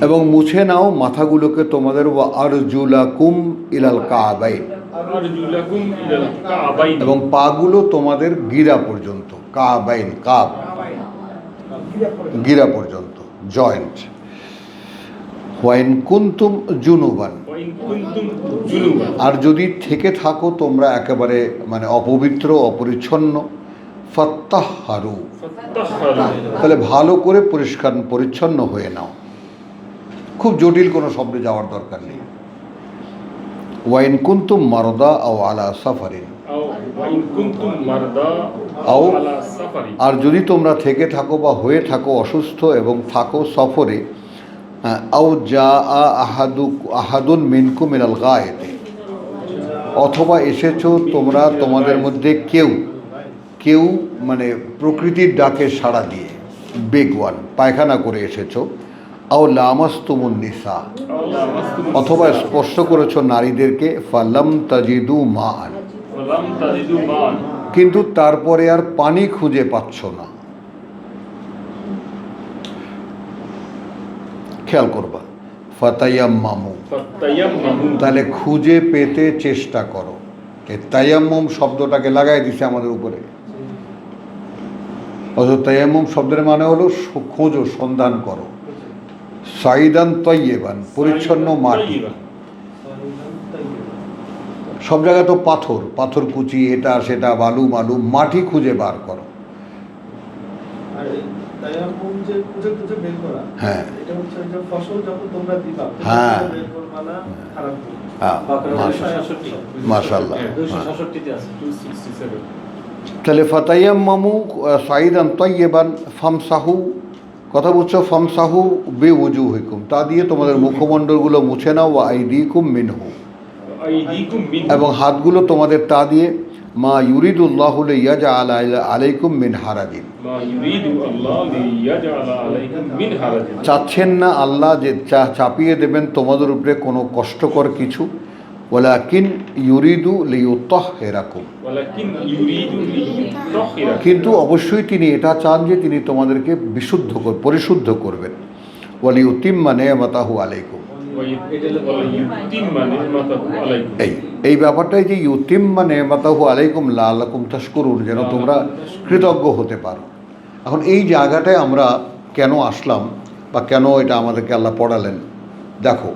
এবং মুছে নাও মাথাগুলোকে তোমাদের, ওয়া আরজুলাকুম ইলাল কাবাইন, এবং পাগুলো তোমাদের গিরা পর্যন্ত, কাবাইন কাব, গিরা পর্যন্ত, জয়েন্ট। ওয়াইন কুনতুম জুনুবান, আর যদি থেকে থাকো তোমরা একেবারে মানে অপবিত্র অপরিচ্ছন্ন, ফাত্তাহহারু, তাহলে ভালো করে পরিচ্ছন্ন হয়ে নাও। খুব জটিল কোনো শব্দে যাওয়ার দরকার নেই। ওয়াইন কুনতুম মারদা আও আলা সাফারিন, আর যদি তোমরা থেকে থাকো বা হয়ে থাকো অসুস্থ এবং থাকো সফরে, আও যা আহাদুন মিনকুম মিনাল গায়েতে, অথবা এসেছো তোমরা তোমাদের মধ্যে কেউ মানে প্রকৃতির ডাকে সাড়া দিয়ে বেগওয়ান পায়খানা করে এসেছো, আও লামাস্তুমুন নিসা, অথবা স্পর্শ করেছো নারীদেরকে, ফালাম তাজিদু মান, ফালাম তাজিদু মান, কিন্তু তারপরে আর পানি খুঁজে পাচ্ছ না। খেয়াল করবা, ফাতায়াম্মামু, ফাতায়াম্মামু, তাহলে খুঁজে পেতে চেষ্টা করো। এই তায়াম্মুম শব্দটাকে লাগাই দিছে আমাদের উপরে। অথচ তায়াম্মুম শব্দের মানে হলো খোঁজো, সন্ধান করো। সাইদান তৈয়েবান, পরিচ্ছন্ন মাটি। সব জায়গায় তো পাথর কুচি, এটা সেটা, বালু মাটি খুঁজে বার করো। আর এই তায়াম্মুম যে খুঁজে বের করা, হ্যাঁ এটা হচ্ছে যে ফসল যখন তোমরা দিবা, হ্যাঁ। বের করবা না খারাপ দিন। হ্যাঁ, বাকরা মাশাআল্লাহ, 266 মাশাআল্লাহ। 266 আছে 267, তাহলে ফাতায়াম্মামু সাইদান তৈয়েবান ফামসাহু, কথা বলছো, ফামসাহু বিউজুহিকুম, তা দিয়ে তোমাদের মুখমণ্ডলগুলো মুছে নাও, ওয়া আইদিকুম মিনহু, আইদিকুম মিন, এবং হাতগুলো তোমাদের তা দিয়ে, মা ইউরিদুল্লাহু লিয়াজআলা আলাইকুম মিন হারাজিন, মা ইউরিদু আল্লাহ লিয়াজআলা আলাইকুম মিন হারাজিন, চাচ্ছেন না আল্লাহ যে চাপিয়ে দেবেন তোমাদের উপরে কোনো কষ্টকর কিছু, ওয়ালাকিন ইউরিদু লিইউতাহহিরাকুম, ওয়ালাকিন ইউরিদু লিইউতাহহিরা, কিন্তু অবশ্যই তিনি এটা চান যে তিনি তোমাদেরকে পরিশুদ্ধ করবেন। ওয়ালিউতিম্মা নি'মাতাহু আলাইকুম, ইউতিম্মা নি'মাতাহু আলাইকুম, এই ব্যাপারটাই যে ইউতিম্মা নি'মাতাহু আলাইকুম লাআল্লাকুম তাশকুরুন, যেন তোমরা কৃতজ্ঞ হতে পারো। এখন এই জায়গাটায় আমরা কেন আসলাম বা কেন এটা আমাদেরকে আল্লাহ পড়ালেন, দেখো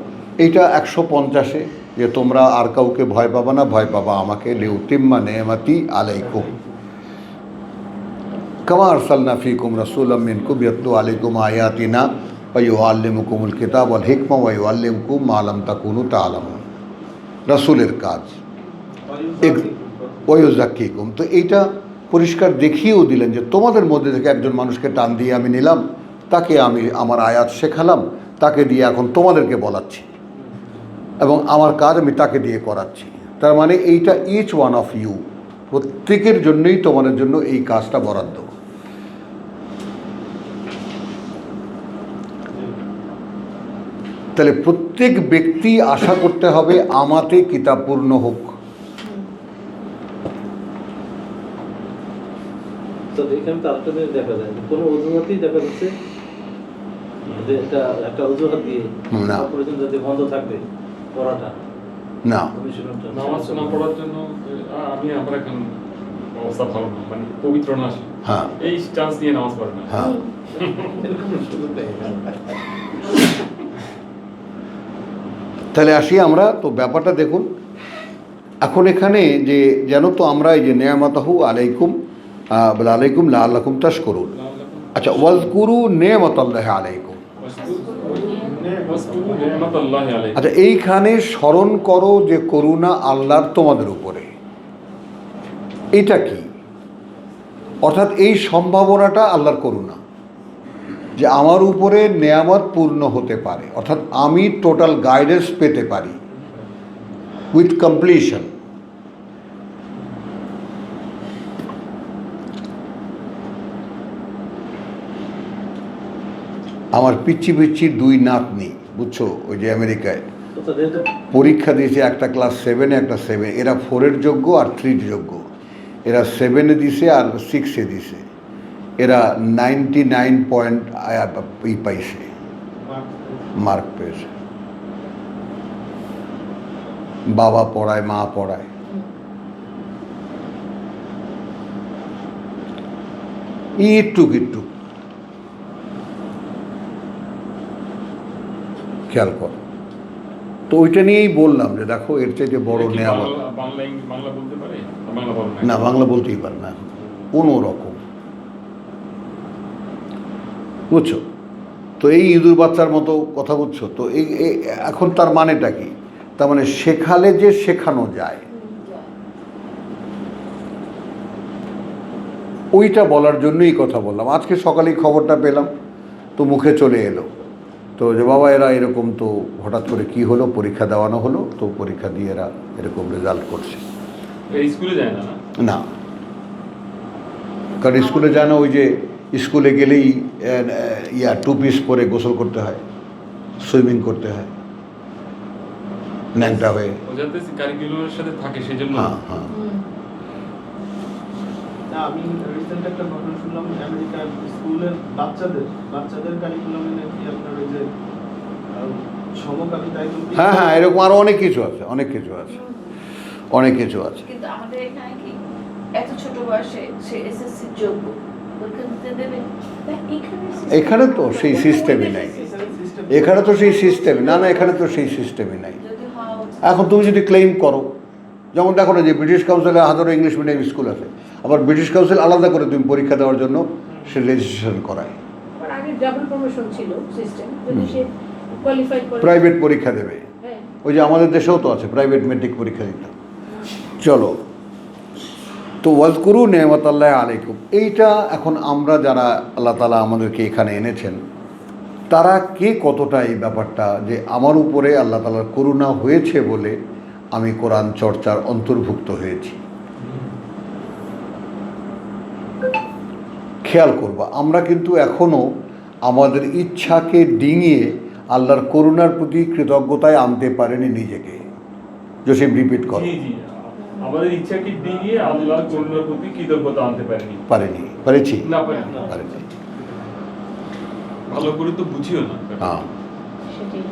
এইটা 150-এ, যে তোমরা আর কাউকে ভয় পাবা না, ভয় পাবা আমাকে, লিউতিম্মা নি'মাতি আলাইকুম কামা আরসালনা ফীকুম রাসূলাম মিনকুম ইয়াতলু আলাইকুম আয়াতিনা ওয়া ইউআল্লিমুকুমুল কিতাব ওয়াল হিকমা ওয়া ইউআল্লিমুকুম মা লাম তাকুনু তা'লামুন, রাসূলের কাজ। ওয়া ইউযাক্কিকুম, তো এইটা পরিষ্কার দেখিয়েও দিলেন যে তোমাদের মধ্যে থেকে একজন মানুষকে টান দিয়ে আমি নিলাম, তাকে আমি আমার আয়াত শেখালাম, তাকে দিয়ে এখন তোমাদেরকে বলাচ্ছি, এবং আমার কাজ আমি তাকে দিয়ে করাচ্ছি। তার মানে এইটা ইচ ওয়ান অফ ইউ, প্রত্যেকের জন্যই তোমাদের জন্য এই কাজটা বরাদ্দ। তাহলে প্রত্যেক ব্যক্তি আশা করতে হবে আমাতে কিতাব পূর্ণ হোক। তো এখানে তো আরেকটা জিনিস দেখা যায়, কোনো অজুহাতেই দেখা যাচ্ছে যে একটা অজুহাত দিয়ে না। অপারেশন যদি বন্ধ থাকবে পড়াটা, না, অনুশীলনটা নামাজ না পড়ার জন্য আমি আমার এখন অবস্থা ভালো না, মানে পবিত্র না আসলে হ্যাঁ এই চান্স দিয়ে নামাজ পড়ে না। হ্যাঁ, এরকম সুযোগ দেয় না। তাহলে আসি আমরা, তো ব্যাপারটা দেখুন এখন এখানে যে যেন তো আমরা এই যে নি'মাতাহু আলাইকুম আলাইকুম লাআল্লাকুম তাশকুরুন। আচ্ছা, ওয়াজকুরু নি'মাতাল্লাহি আলাইকুম, আচ্ছা এইখানে স্মরণ করো যে করুণা আল্লাহর তোমাদের উপরে, এটা কি? অর্থাৎ এই সম্ভাবনাটা আল্লাহর করুণা, যে আমার উপরে নেয়ামত পূর্ণ হতে পারে, অর্থাৎ আমি টোটাল গাইডেন্স পেতে পারি উইথ কমপ্লিশন। আমার পিচ্ছি দুই নাতনি, বুঝছো, ওই যে আমেরিকায় তো যেহেতু পরীক্ষা দিয়েছে, একটা ক্লাস 7-এ, একটা 7, এরা 4-এর যোগ্য আর 3-র যোগ্য, এরা 7-এ দিছে আর 6-এ দিছে, এরা 99 পয়েন্ট পাইছে, মার্ক পেয়েছে। বাবা পড়ায়, মা পড়ায়, একটু খেয়াল কর। তো ওইটা নিয়েই বললাম যে দেখো এর চাইতে বড় নেয়ামত। বাংলা বলতে পারে? বাংলা বলে না, বাংলা বলতেই পারে না কোনো রকম, বুঝছো? তো এই ইঁদুর বাচ্চার মতো কথা বুঝছো তো, এই এখন তার মানেটা কি? তার মানে শেখালে যে শেখানো যায়, ওইটা বলার জন্যই কথা বললাম। আজকে সকালেই খবরটা পেলাম, তো মুখে চলে এলো তো যে বাবা এরা এরকম, তো হঠাৎ করে কি হলো, পরীক্ষা দেওয়ানো হলো, তো পরীক্ষা দিয়ে এরা এরকম রেজাল্ট করছে। এই স্কুলে যায় না না? না, কারণ স্কুলে যায় না, ওই যে স্কুলে গেলেই টু পিস পরে গোসল করতে হয়, সুইমিং করতে হয় ন্যাংটা হয়ে। ও যাতে কারিকুলামের সাথে থাকে সেজন্য। হ্যাঁ হ্যাঁ। না, আমি রিসেন্ট একটা ঘটনা শুনলাম, আমেরিকার স্কুলের বাচ্চাদের কারিকুলামে নাকি আপনার ওই যে সমকামিতায় হ্যাঁ হ্যাঁ, এরকম আরও অনেক কিছু আছে, অনেক কিছু আছে, অনেক কিছু আছে। কিন্তু আমাদের এখানে কি এত ছোট বয়সে সে এসএসসি যোগ্য পরীক্ষা দিতে দেবে? এখানে তো সেই সিস্টেমই নাই, এখানে তো সেই সিস্টেম না, না এখানে তো সেই সিস্টেমই নাই। যদি হওয়া উচিত। এখন তুমি যদি ক্লেম করো, যেমন দেখো না যে ব্রিটিশ কাউন্সিলে হাজারো ইংলিশ মিডিয়াম স্কুল আছে, আবার ব্রিটিশ কাউন্সিল আলাদা করে তুমি পরীক্ষা দেওয়ার জন্য সে রেজিস্ট্রেশন করায়, আবার আগে ডাবল প্রমোশন ছিল সিস্টেম, যদি সে কোয়ালিফাই করে প্রাইভেট পরীক্ষা দেবে। হ্যাঁ। ওই যে আমাদের দেশেও তো আছে প্রাইভেট মেট্রিক পরীক্ষা দিতে। চলো, তো ওয়াজকুরু নেমাতাল্লাহ আলাইকুম, এইটা এখন আমরা যারা আল্লাহ তাআলা আমাদেরকে এখানে এনেছেন, তারা কে কতটা এই ব্যাপারটা যে আমার উপরে আল্লাহ তাআলার করুণা হয়েছে বলে আমি কোরআন চর্চার অন্তর্ভুক্ত হয়েছি। খেয়াল করবা, আমরা কিন্তু এখনও আমাদের ইচ্ছাকে ডিঙিয়ে আল্লাহর করুণার প্রতি কৃতজ্ঞতায় আনতে পারেনি নিজেকে। জসিম রিপিট করো। জি জি, আমাদের ইচ্ছাকে ডিঙিয়ে আল্লাহর করুণার প্রতি কৃতজ্ঞতা আনতে পারিনি। পারেছি না পারি না। পারেনি। ভালো করে তো বুঝিও না। হ্যাঁ, সেটাই।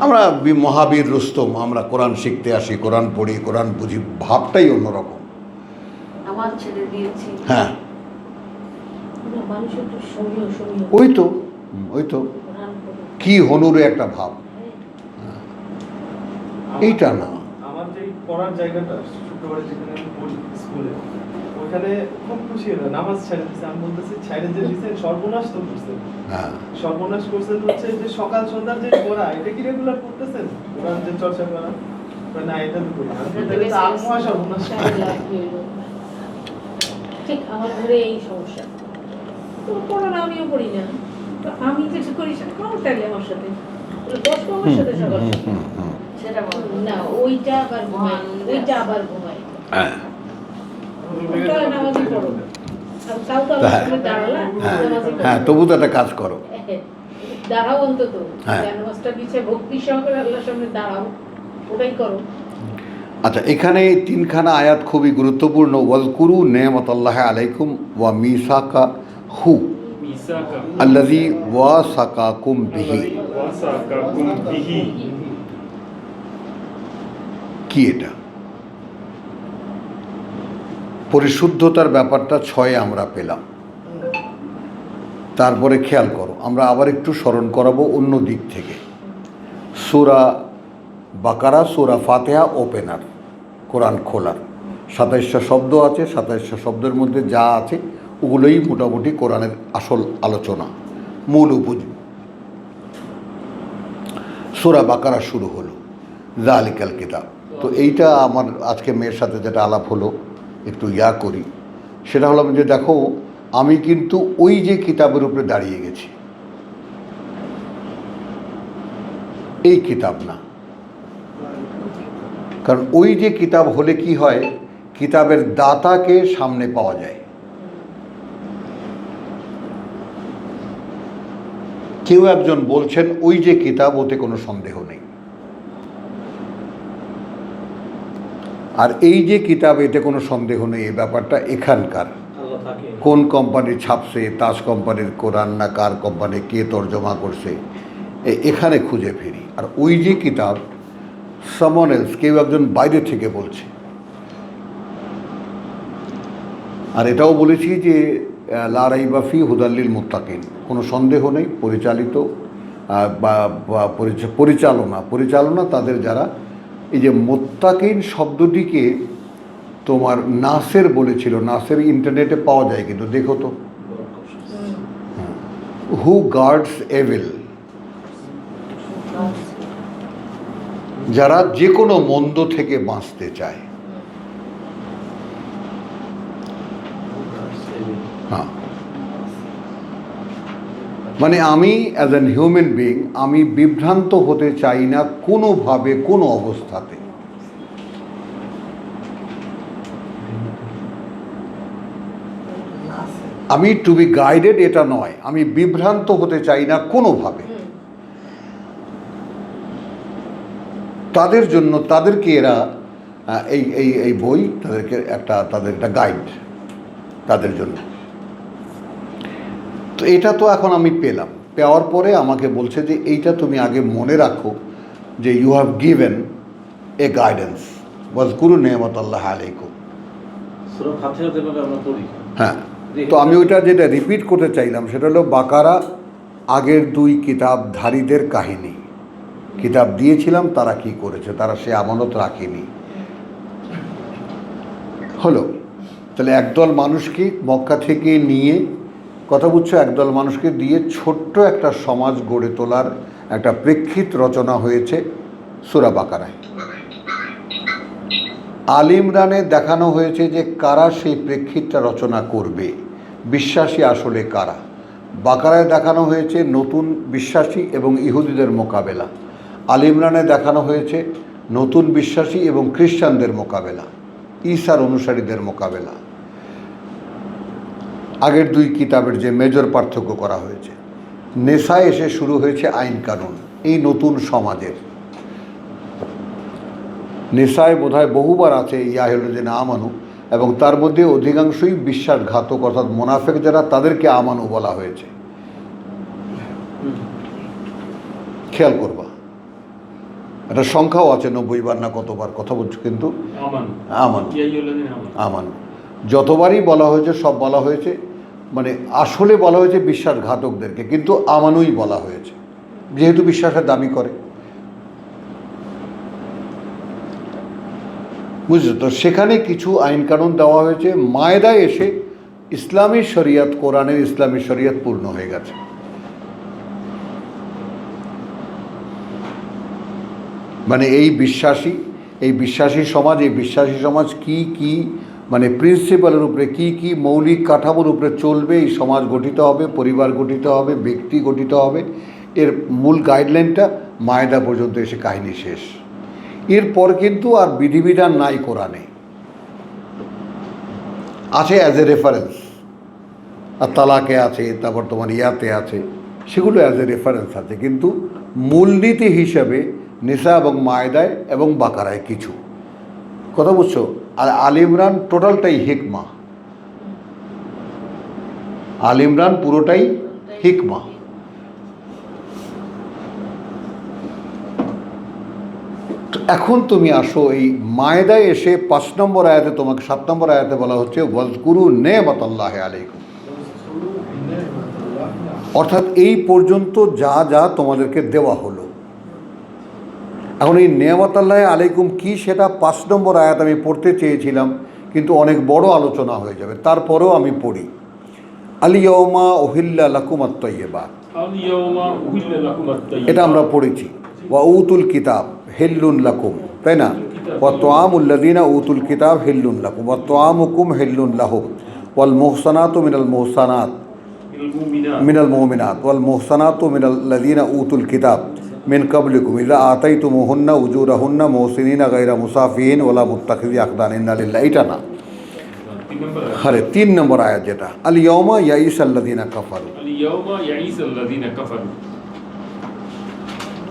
আমরা মহাবীর রুস্তম, আমরা কোরআন শিখতে আসি, কোরআন পড়ি, কোরআন বুঝি, ভাবটাই অন্যরকম। আমার ছেড়ে দিয়েছি। হ্যাঁ, না, মানুষ একটু সমীহ ওই তো কোরআন পড়ে। কি হনুরে একটা ভাব, হ্যাঁ। এইটা না। আমার যে পড়ার জায়গাটা শুক্রবারে যেখানে আমি পড়ি স্কুলে, ওখানে খুব খুশি হলো, নামাজ ছেড়ে দিচ্ছে। আমি বলতেছি ছেড়ে যে দিচ্ছেন, সর্বনাশ তো করছেন। হ্যাঁ, সর্বনাশ করছেন হচ্ছে যে সকাল সন্ধ্যার যে পড়া, এটা কি রেগুলার করতেছেন? কোরআন যে চর্চা করা, না এটা তো করি না। তাহলে তো আত্মা সর্বনাশ। ঠিক আমার ঘরে এই সমস্যা, তো পড়ানো আমিও পড়ি না, তো আমি যেটা করি সেটা কম থাকলে আমার সাথে 10 আমার সাথে সকাল সেটা বল। না, ওইটা আবার ঘুমায়, ওইটা আবার ঘুমায়। হ্যাঁ, তাহলে নামাজই পড়ো, আর তাও তো আমার সাথে দাঁড়ালা, নামাজই পড়ো। হ্যাঁ, তবু তো একটা কাজ করো। দাঁড়াও অন্তত, হ্যাঁ। নামাজটা পিছিয়ে ভক্তি সহকারে আল্লাহর সামনে দাঁড়াও, ওটাই করো। আচ্ছা, এখানে 3খানা আয়াত খুবই গুরুত্বপূর্ণ। ওয়াজকুরু নেমাতাল্লাহ আলাইকুম ওয়া মিসাকা হু মিসাকা আল্লাযী ওয়াসাকাকুম বিহি। ওয়াসাকাকুম বিহি। কি এটা? পরিশুদ্ধতার ব্যাপারটা 6 আমরা পেলাম। তারপরে খেয়াল করো, আমরা আবার একটু স্মরণ করাবো অন্য দিক থেকে। সূরা বাকারা, সূরা ফাতিহা ওপেনার, কোরআন খোলার 27টা শব্দ আছে। 27টা শব্দের মধ্যে যা আছে ওগুলোই মোটামুটি কোরআনের আসল আলোচনা, মূল উপযোগ। সূরা বাকারা শুরু হলো যালিকাল কিতাব। তো এইটা আমার আজকে মেয়ের সাথে যেটা আলাপ হলো, একটু করি, সেটা হলো যে দেখো, আমি কিন্তু ওই যে কিতাবের উপরে দাঁড়িয়ে গেছি, এই কিতাব না। কারণ ওই যে কিতাব হলে কি হয়, কিতাবের দাতাকে সামনে পাওয়া যায়। কেউ একজন বলছেন ওই যে কিতাব, ওতে কোনো সন্দেহ নেই। আর এই যে কিতাব, এতে কোনো সন্দেহ নেই, এই ব্যাপারটা এখানকার আল্লাহ থাকে। কোন কোম্পানি ছাপছে, তাজ কোম্পানির কোরআন না কার কোম্পানি, কে তর্জমা করছে, এখানে খুঁজে ফিরি। আর ওই যে কিতাব, সামন এলস, কেউ একজন বাইরে থেকে বলছে। আর এটাও বলেছি যে লা রাইবা ফি হুদাল্লিল মুত্তাকিন, কোনো সন্দেহ নেই, পরিচালিত বা পরিচালনা তাদের যারা, এই যে মুত্তাকিন শব্দটিকে তোমার নাসের বলেছিল, নাসের ইন্টারনেটে পাওয়া যায়, কিন্তু দেখো তো, হু গার্ডস এভিল, যারা যে কোনো মন্দ থেকে বাঁচতে চায়। হ্যাঁ, মানে আমি অ্যাজ অ্যান হিউম্যান বিইং আমি বিভ্রান্ত হতে চাই না কোনোভাবে, কোনো অবস্থাতে। আমি টু বি গাইডেড এটা নয়, আমি বিভ্রান্ত হতে চাই না কোনোভাবে। তাদের জন্য তাদেরকে এরা এই এই এই বই তাদেরকে তাদের একটা গাইড তাদের জন্য। তো এটা তো এখন আমি পেলাম, পাওয়ার পরে আমাকে বলছে যে এইটা তুমি আগে মনে রাখো যে you have given a guidance, ওয়াজকুরু নেমাতাল্লাহ আলাইকুম। সূরা ফাতিহা যেভাবে আমরা পড়ি, হ্যাঁ, তো আমি ওইটা যেটা রিপিট করতে চাইলাম সেটা হলো বাকারা আগের 2 কিতাবধারীদের কাহিনী। কিতাব দিয়েছিলাম, তারা কি করেছে, তারা সে আমানত রাখেনি। হলো, তাহলে একদল মানুষকে মক্কা থেকে নিয়ে, কথা বুঝছো, একদল মানুষকে দিয়ে ছোট্ট একটা সমাজ গড়ে তোলার একটা প্রেক্ষিত রচনা হয়েছে সূরা বাকারায়। আল ইমরানে দেখানো হয়েছে যে কারা সেই প্রেক্ষিতটা রচনা করবে, বিশ্বাসী আসলে কারা। বাকারায় দেখানো হয়েছে নতুন বিশ্বাসী এবং ইহুদিদের মোকাবেলা। আল ইমরানে দেখানো হয়েছে নতুন বিশ্বাসী এবং খ্রিস্টানদের মোকাবেলা, ঈসার অনুসারীদের মোকাবেলা। আগের 2 কিতাবের যে মেজর পার্থক্য করা হয়েছে। নেশায় এসে শুরু হয়েছে আইন কানুন এই নতুন সমাজের। নেশায় বোধহয় বহুবার আছে ইয়াহিলুদ্দিন আমানু, এবং তার মধ্যে অধিকাংশই বিশ্বাসঘাতক, অর্থাৎ মোনাফেক যারা, তাদেরকে আমানু বলা হয়েছে। খেয়াল করবা, একটা সংখ্যাও আছে 90 বার না কতবার, কথা বলছো কিন্তু আমানু যতবারই বলা হয়েছে, সব বলা হয়েছে মানে আসলে বলা হয়েছে বিশ্বাসঘাতকদেরকে, কিন্তু আমানুই বলা হয়েছে যেহেতু বিশ্বাসের দাবি করে। বুঝছো তো, সেখানে কিছু আইন কানুন দেওয়া হয়েছে। মায়দায় এসে ইসলামী শরিয়ত, কোরআনের ইসলামী শরিয়ত পূর্ণ হয়ে গেছে। মানে এই বিশ্বাসী সমাজ কি মানে প্রিন্সিপালের উপরে কি মৌলিক কাঠামোর উপরে চলবে, এই সমাজ গঠিত হবে, পরিবার গঠিত হবে, ব্যক্তি গঠিত হবে, এর মূল গাইডলাইনটা মায়দা পর্যন্ত এসে কাহিনী শেষ। এরপর কিন্তু আর বিধিবিধান নাই কোরআনে, আছে অ্যাজ এ রেফারেন্স, আর তালাকে আছে, তারপর তোমার ইয়াতে আছে, সেগুলো অ্যাজ এ রেফারেন্স আছে, কিন্তু মূলনীতি হিসাবে নিসা এবং মায়দায় এবং বাকারায় কিছু, কথা বুঝছো। আর আল ইমরান টোটালটাই হিকমা, আল ইমরান পুরোটাই হিকমা। এখন তুমি আসো এই মায়দায় এসে 5 নম্বর আয়াতে, তোমাকে 7 নম্বর আয়াতে বলা হচ্ছে ওয়াজকুরু নেমাতাল্লাহ আলাইকুম, অর্থাৎ এই পর্যন্ত যা যা তোমাদেরকে দেওয়া হলো। এখন এই নেমাতাল্লাহ আলাইকুম কি, সেটা 5 নম্বর আয়াত আমি পড়তে চেয়েছিলাম, কিন্তু অনেক বড় আলোচনা হয়ে যাবে, তারপরেও আমি পড়ি। আল ইয়াউমা উহিল্লা লাকুম আত-তাইয়্যিবাত, এটা আমরা পড়েছি। ওয়া উতুল কিতাব হিল্লুন লাকুম, তাই না? ওয়া তুআমুল লাযিনা উতুল কিতাব হিল্লুন লাকুম ওয়া তুআমুকুম হিল্লুন লাহুম ওয়াল মুহসানাতু মিনাল মুমিনাত ওয়াল মুহসানাতু মিনাল লাযিনা উতুল কিতাব মিন ক্বাবলিকুম ইযা আতাইতুমুহুন্না উজুরাহুন্না মুহসিনিনা গায়রা মুসাফিহিন ওয়ালা মুত্তাখিযি আখদান ইন্না লিল্লাহি, এটা না, আরে 3 নম্বর আয়াত যেটা আল ইয়াউমা ইয়াইসাল্লাযিনা কাফারু।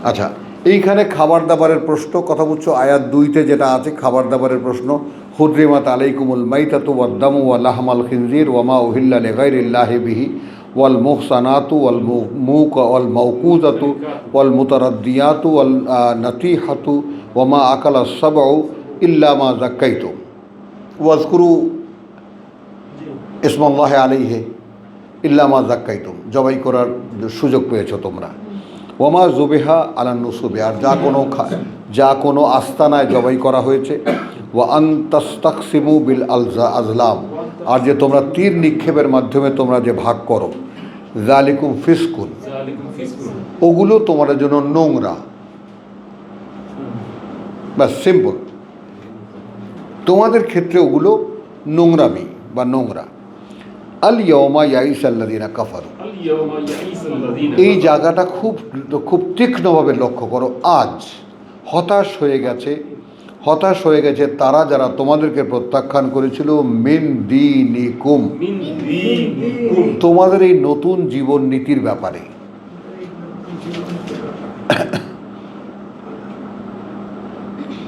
আচ্ছা, এইখানে খাবার দাবারের প্রশ্ন, কথা বুঝছো, আয়াত 2তে যেটা আছে খাবার দাবারের প্রশ্ন, হুররিমাত আলাইকুমুল মাইতাতু ওয়াদ দামু ওয়া লাহমাল খিনজির ওয়া মা উহিল্লা লিগাইরিল্লাহি বিহি ওয়াল মুহসানাতু ওয়াল মাওকুযাতু ওয়াল মুতারাদ্দিয়াতু ওয়াল নাতিহাতু ওয়া মা আকালা সাবউ ইল্লা মা যাক্কাইতুম ওয়াজকুরু ইসমাল্লাহি আলাইহি ইল্লা মা যাক্কাইতুম, জবাই করার সুযোগ পেয়েছো তোমরা। ওমা জুবেহা আলান নুসুবে, আর যা কোনো আস্তানায় জবাই করা হয়েছে। ওয়া আনতাস্তাকসিমু বিল আজলাম, আর যে তোমরা তীর নিক্ষেপের মাধ্যমে তোমরা যে ভাগ করো। যালিকুম ফিসকুন, ওগুলো তোমাদের জন্য নোংরা, ব্যাস সিম্পল, তোমাদের ক্ষেত্রে ওগুলো নোংরামি বা নোংরা। আল ইয়াউমা ইয়াইসাল্লাযিনা কাফারু। আল ইয়াউমা ইয়াইসাল্লাযিনা এই জায়গাটা খুব খুব তীক্ষ্ণভাবে লক্ষ্য করো। আজ হতাশ হয়ে গেছে তারা যারা তোমাদেরকে প্রত্যাখ্যান করেছিল মিন দীনিকুম, মিন দীনিকুম, তোমাদের এই নতুন জীবন নীতির ব্যাপারে।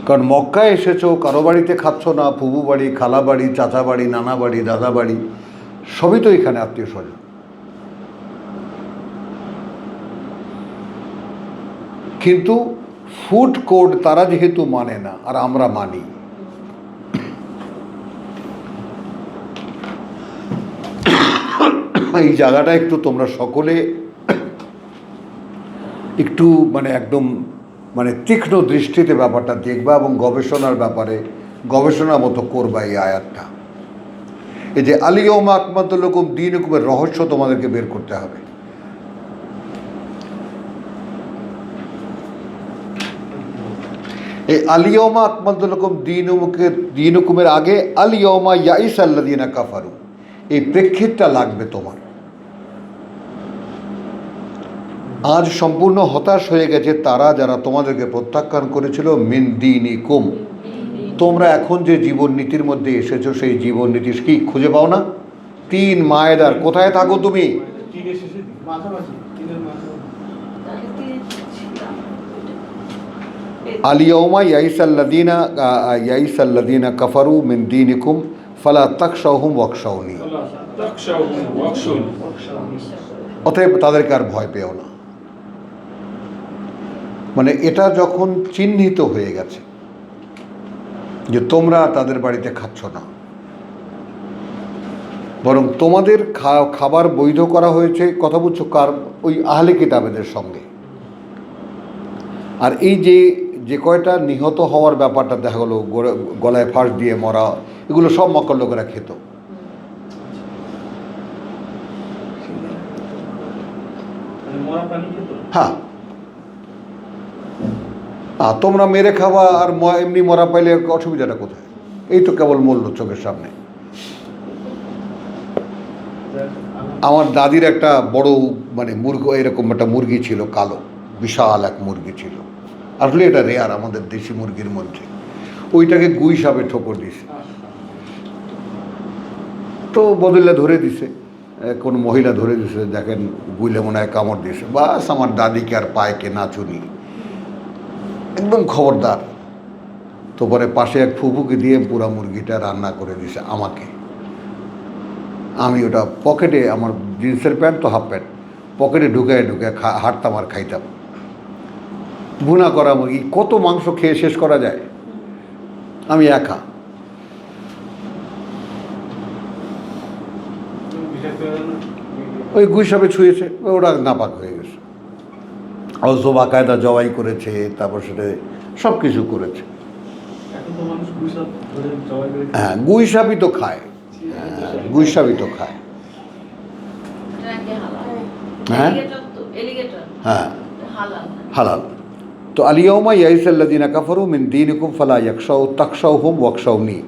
কারণ মক্কায় এসেছো, কারো বাড়িতে খাচ্ছ না, ফুবু বাড়ি, খালা বাড়ি, চাচা বাড়ি, নানা বাড়ি, দাদা বাড়ি, সবই তো এখানে আত্মীয় স্বজন। কিন্তু ফুড কোড তারা যেহেতু মানে না আর আমরা মানি, এই জায়গাটা একটু তোমরা সকলে একটু মানে একদম মানে তীক্ষ্ণ দৃষ্টিতে ব্যাপারটা দেখবা এবং গবেষণার মতো করবা এই আয়াতটা। এই যে আল ইয়াউমা আকমালতু লাকুম দীনুকুমের রহস্য তোমাদেরকে বের করতে হবে। এই আল ইয়াউমা আকমালতু লাকুম দীনুকুমের আগে আল ইয়াউমা ইয়াইসাল্লাযিনা কাফারু, এই প্রেক্ষিতটা লাগবে তোমার। আজ সম্পূর্ণ হতাশ হয়ে গেছে তারা যারা তোমাদেরকে প্রত্যাখ্যান করেছিল মিন দীনিকুম। তোমরা এখন যে জীবন নীতির মধ্যে এসেছো সেই জীবন নীতি কি খুঁজে পাও না? 3 মায়েদার কোথায় থাকো তুমি? তিনের শেষে দিকে। মাঝামাঝি, তিনের মাঝামাঝি। তাহলে তিনি ছিলাম আল ইয়াউমা ইয়াইসাল্লাযিনা কাফারু মিন দীনিকুম ফালা তাখশাউহুম ওয়াখশাউনি। আল্লাহ তাকশাউহুম ওয়াখশুন, অতএব তাদেরকে আর ভয় পেও না। মানে এটা যখন চিহ্নিত হয়ে গেছে যে তোমরা তাদের বাড়িতে খাচ্ছ না, বরং তোমাদের খাবার বৈধ করা হয়েছে, কথা বুঝছো, কার? ওই আহলে কিতাবেদের সঙ্গে। আর এই যে কয়টা নিহত হওয়ার ব্যাপারটা দেখা গেলো, গলায় ফাঁস দিয়ে মরা, এগুলো সব মক্কার লোকেরা খেত। মানে মরা প্রাণী খেত। হ্যাঁ, তোমরা মেরে খাওয়া আর এমনি মরা পাইলে অসুবিধাটা কোথায়? এই তো কেবল মূল্য চোখের সামনে। আমার দাদির একটা বড় মানে এরকম একটা মুরগি ছিল, কালো বিশাল এক মুরগি ছিল। আসলে এটা রেয়ার আমাদের দেশি মুরগির মধ্যে। ওইটাকে গুই সাপে ঠোকর দিছে, তো বদলে ধরে দিছে, কোন মহিলা ধরে দিছে, দেখেন গুইলে মনে হয় কামড় দিয়েছে, বাস আমার দাদিকে আর পায়কে না চুনি, একদম খবরদার। তো পরে পাশে এক ফুফুকে দিয়ে পুরা মুরগিটা রান্না করে দিছে আমাকে। আমি ওটা পকেটে, আমার জিন্সের প্যান্ট তো হাফ প্যান্ট, পকেটে ঢুকায় হাঁটতাম আর খাইতাম। ভুনা করা মুরগি, কত মাংস খেয়ে শেষ করা যায়? আমি একা। ওই গুই সাপে ছুঁয়েছে, ওটা নাপাক হয়ে গেছে। অথচ বাকায়দা জবাই করেছে, তারপর সেটা সব কিছু করেছে। এখন তো মানুষ গুইসাপ ধরে জবাই করে খায়। হ্যাঁ, গুই সাপই তো খায়, গুই সাপই তো খায়। হ্যাঁ? এলিগেটর হ্যাঁ, হালাল। হালাল। তো আল ইয়াউমা ইয়াইসাল্লাযিনা কাফারু মিন দীনিকুম ফালা তাখশাউহুম ওয়াখশাউনি।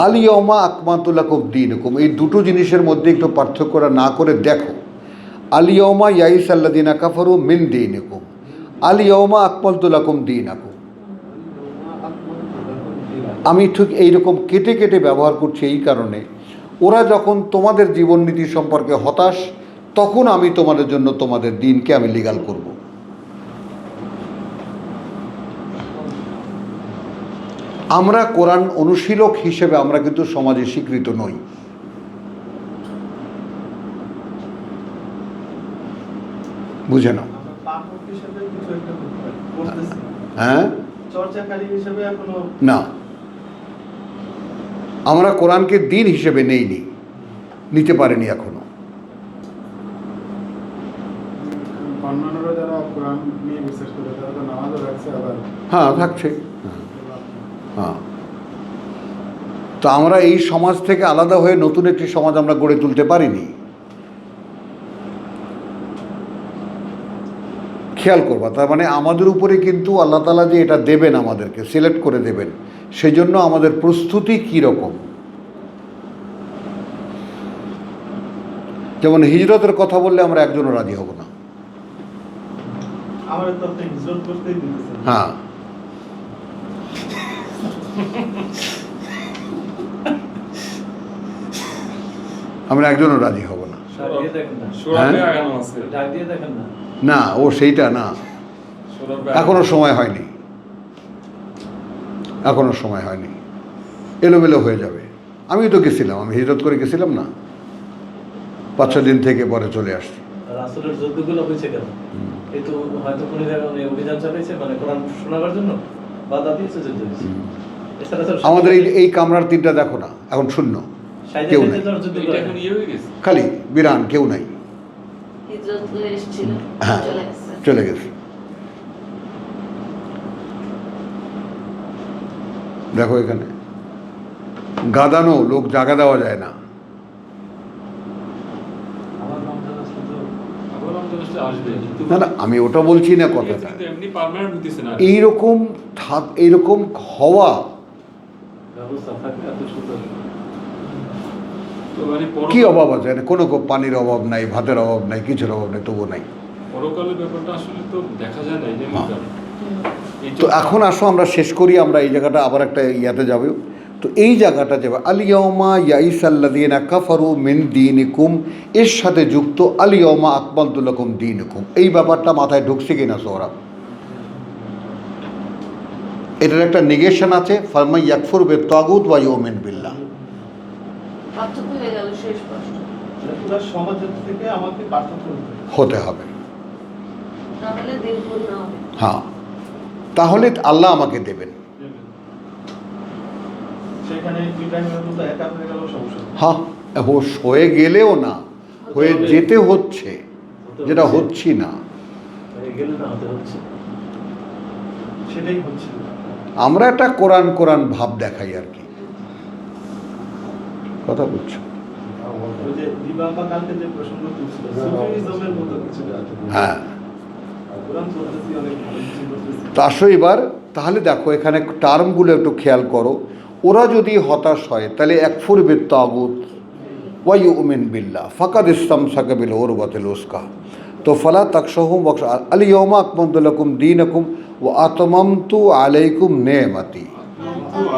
আল ইয়াউমা আকমালতু লাকুম দীনুকুম, এই দুটো জিনিসের মধ্যে একটু পার্থক্য না করে দেখো। আল ইয়াউমা ইয়াইসাল্লাযিনা কাফারু মিন দীনিকুম, আল ইয়াউমা আকমালতু লাকুম দীনাকুম। আমি ঠিক এইরকম কেটে কেটে ব্যবহার করছি এই কারণে, ওরা যখন তোমাদের জীবননীতি সম্পর্কে হতাশ, তখন আমি তোমাদের জন্য তোমাদের দিনকে আমি লিগ্যাল করব। আমরা কোরআন অনুশীলক হিসেবে আমরা কিন্তু সমাজে স্বীকৃত নই। বুঝে নাও। আমরা পাঠক হিসেবে কিছু একটা করতে পারি, করতেছি। হ্যাঁ, চর্চাকারী হিসেবে এখনো না, আমরা কোরআনকে দিন হিসেবে নেইনি, নিতে পারিনি এখনো। অন্যান্যরা যারা কোরআন নিয়ে বিশ্বাস করে তারা তো নামাজও রাখছে, আবার হ্যাঁ, থাকছে। হ্যাঁ, তো আমরা এই সমাজ থেকে আলাদা হয়ে নতুন একটি সমাজ আমরা গড়ে তুলতে পারিনি। খেয়াল করবা, তার মানে আমাদের উপরে কিন্তু আল্লাহ তাআলা যে এটা দেবেন, আমাদেরকে সিলেক্ট করে দেবেন, সেই জন্য আমাদের প্রস্তুতি কী রকম। যেমন হিজরতের কথা বললে আমরা একজনও রাজি হব না। আমার তো আপনি হিজরত করতেই দিতেছেন। হ্যাঁ, আমরা একজনও রাজি হব না। ডাক দিয়ে দেখেন না, সোরাবে আগানো আছে। ডাক দিয়ে দেখেন না। না, ও সেইটা না, সোরাবে এখনো সময় হয়নি, এখনো সময় হয়নি, এলোমেলো হয়ে যাবে। আমি তো গেছিলাম, আমি হিজরত করে গেছিলাম না, 5-6 দিন থেকে পরে চলে আসছি। আর রাসূলের যুদ্ধগুলো হয়েছে কেন? এই তো হয়তো কোনো জায়গায় উনি অভিযান চালিয়েছে, মানে কোরআন শোনাবার জন্য বাধা দিয়েছে, যুদ্ধ হয়েছে। এছাড়া তো আমাদের এই কামরার 3টা দেখো না, এখন শূন্য, সাইদে কেউ সাইদে নেই। তো আর যুদ্ধ এটা করে এখন না। ইয়ে হয়ে গেছে। খালি বিরান, কেউ নাই। হিজরত করে এসেছিল, হ্যাঁ, চলে গেছে। চলে গেছে। দেখো এখানে গাদানো লোক, জায়গা দেওয়া যায় না। আমার রমজান আসলে তো আবার রমজান আসলে আসবে, কিন্তু না না, আমি ওটা বলছি না কথাটা। কিন্তু এমনি পার্মানেন্ট হইতেছে না। এইরকম এইরকম হওয়া ব্যবস্থা থাকলে এত সুন্দর। তো মানে কি অভাব আছে? কোনো পানির অভাব নাই, ভাতের অভাব নাই, কিছুর অভাব নাই, তবুও নাই। পরকালের ব্যাপারটা আসলে তো দেখা যায় না, এই যে এই তো এখন আসো আমরা শেষ করি, আমরা এই জায়গাটা আবার একটা ইয়াতে যাবে। তো এই জায়গাটা যাবে আলিয়মা ইয়াইসাল্লাযীনা কাফারু মিন দীনিকুম, এর সাথে যুক্ত আলিয়মা আকমালতু লাকুম দীনুকুম। এই ব্যাপারটা মাথায় ঢুকছে কিনা সোহরাব? এটার একটা নেগেশন আছে, ফারমাই ইয়াকফুর বিত-তাগুত ওয়া ইউমিন বিল্লাহ। পার্থক্য হয়ে গেল শেষ প্রশ্ন। মানে পুরো সমাজের থেকে আমাকে পার্থক্য হতে হবে। তাহলে দিন পূর্ণ হবে। হ্যাঁ, তাহলে আল্লাহ আমাকে দেবেন। সেখানে ইব্রাহিমের মতো একা হয়ে গেল সমস্যা নেই। হ্যাঁ, হয়ে গেলেও না, হয়ে যেতে হচ্ছে, যেটা হচ্ছি না। হয়ে গেলে না, হতে হচ্ছে। সেটাই হচ্ছে। আমরা একটা কোরআন কোরআন ভাব দেখাই আর কি। কথা বুঝছো? ওই যে দিবা বা কালকে যে প্রসঙ্গ তুলছিল, সুফিজমের মতো কিছু আছে। হ্যাঁ, কোরআন চলতেছি, অনেক ভালো কিছু করতেছি। তো আসো এবার তাহলে দেখো এখানে টার্মগুলো একটু খেয়াল করো। ওরা যদি হতাশ হয় তাহলে একফুর বিত-তাগুত ওয়া ইউমিন বিল্লাহ ফাকাদ ইসতামসাকা বিল উরওয়াতিল উসকা। তো ফালা তাকশাহুম আল ইয়াওমা আকমালতু লাকুম দীনাকুম ওয়া আতমামতু আলাইকুম নি'মাতি।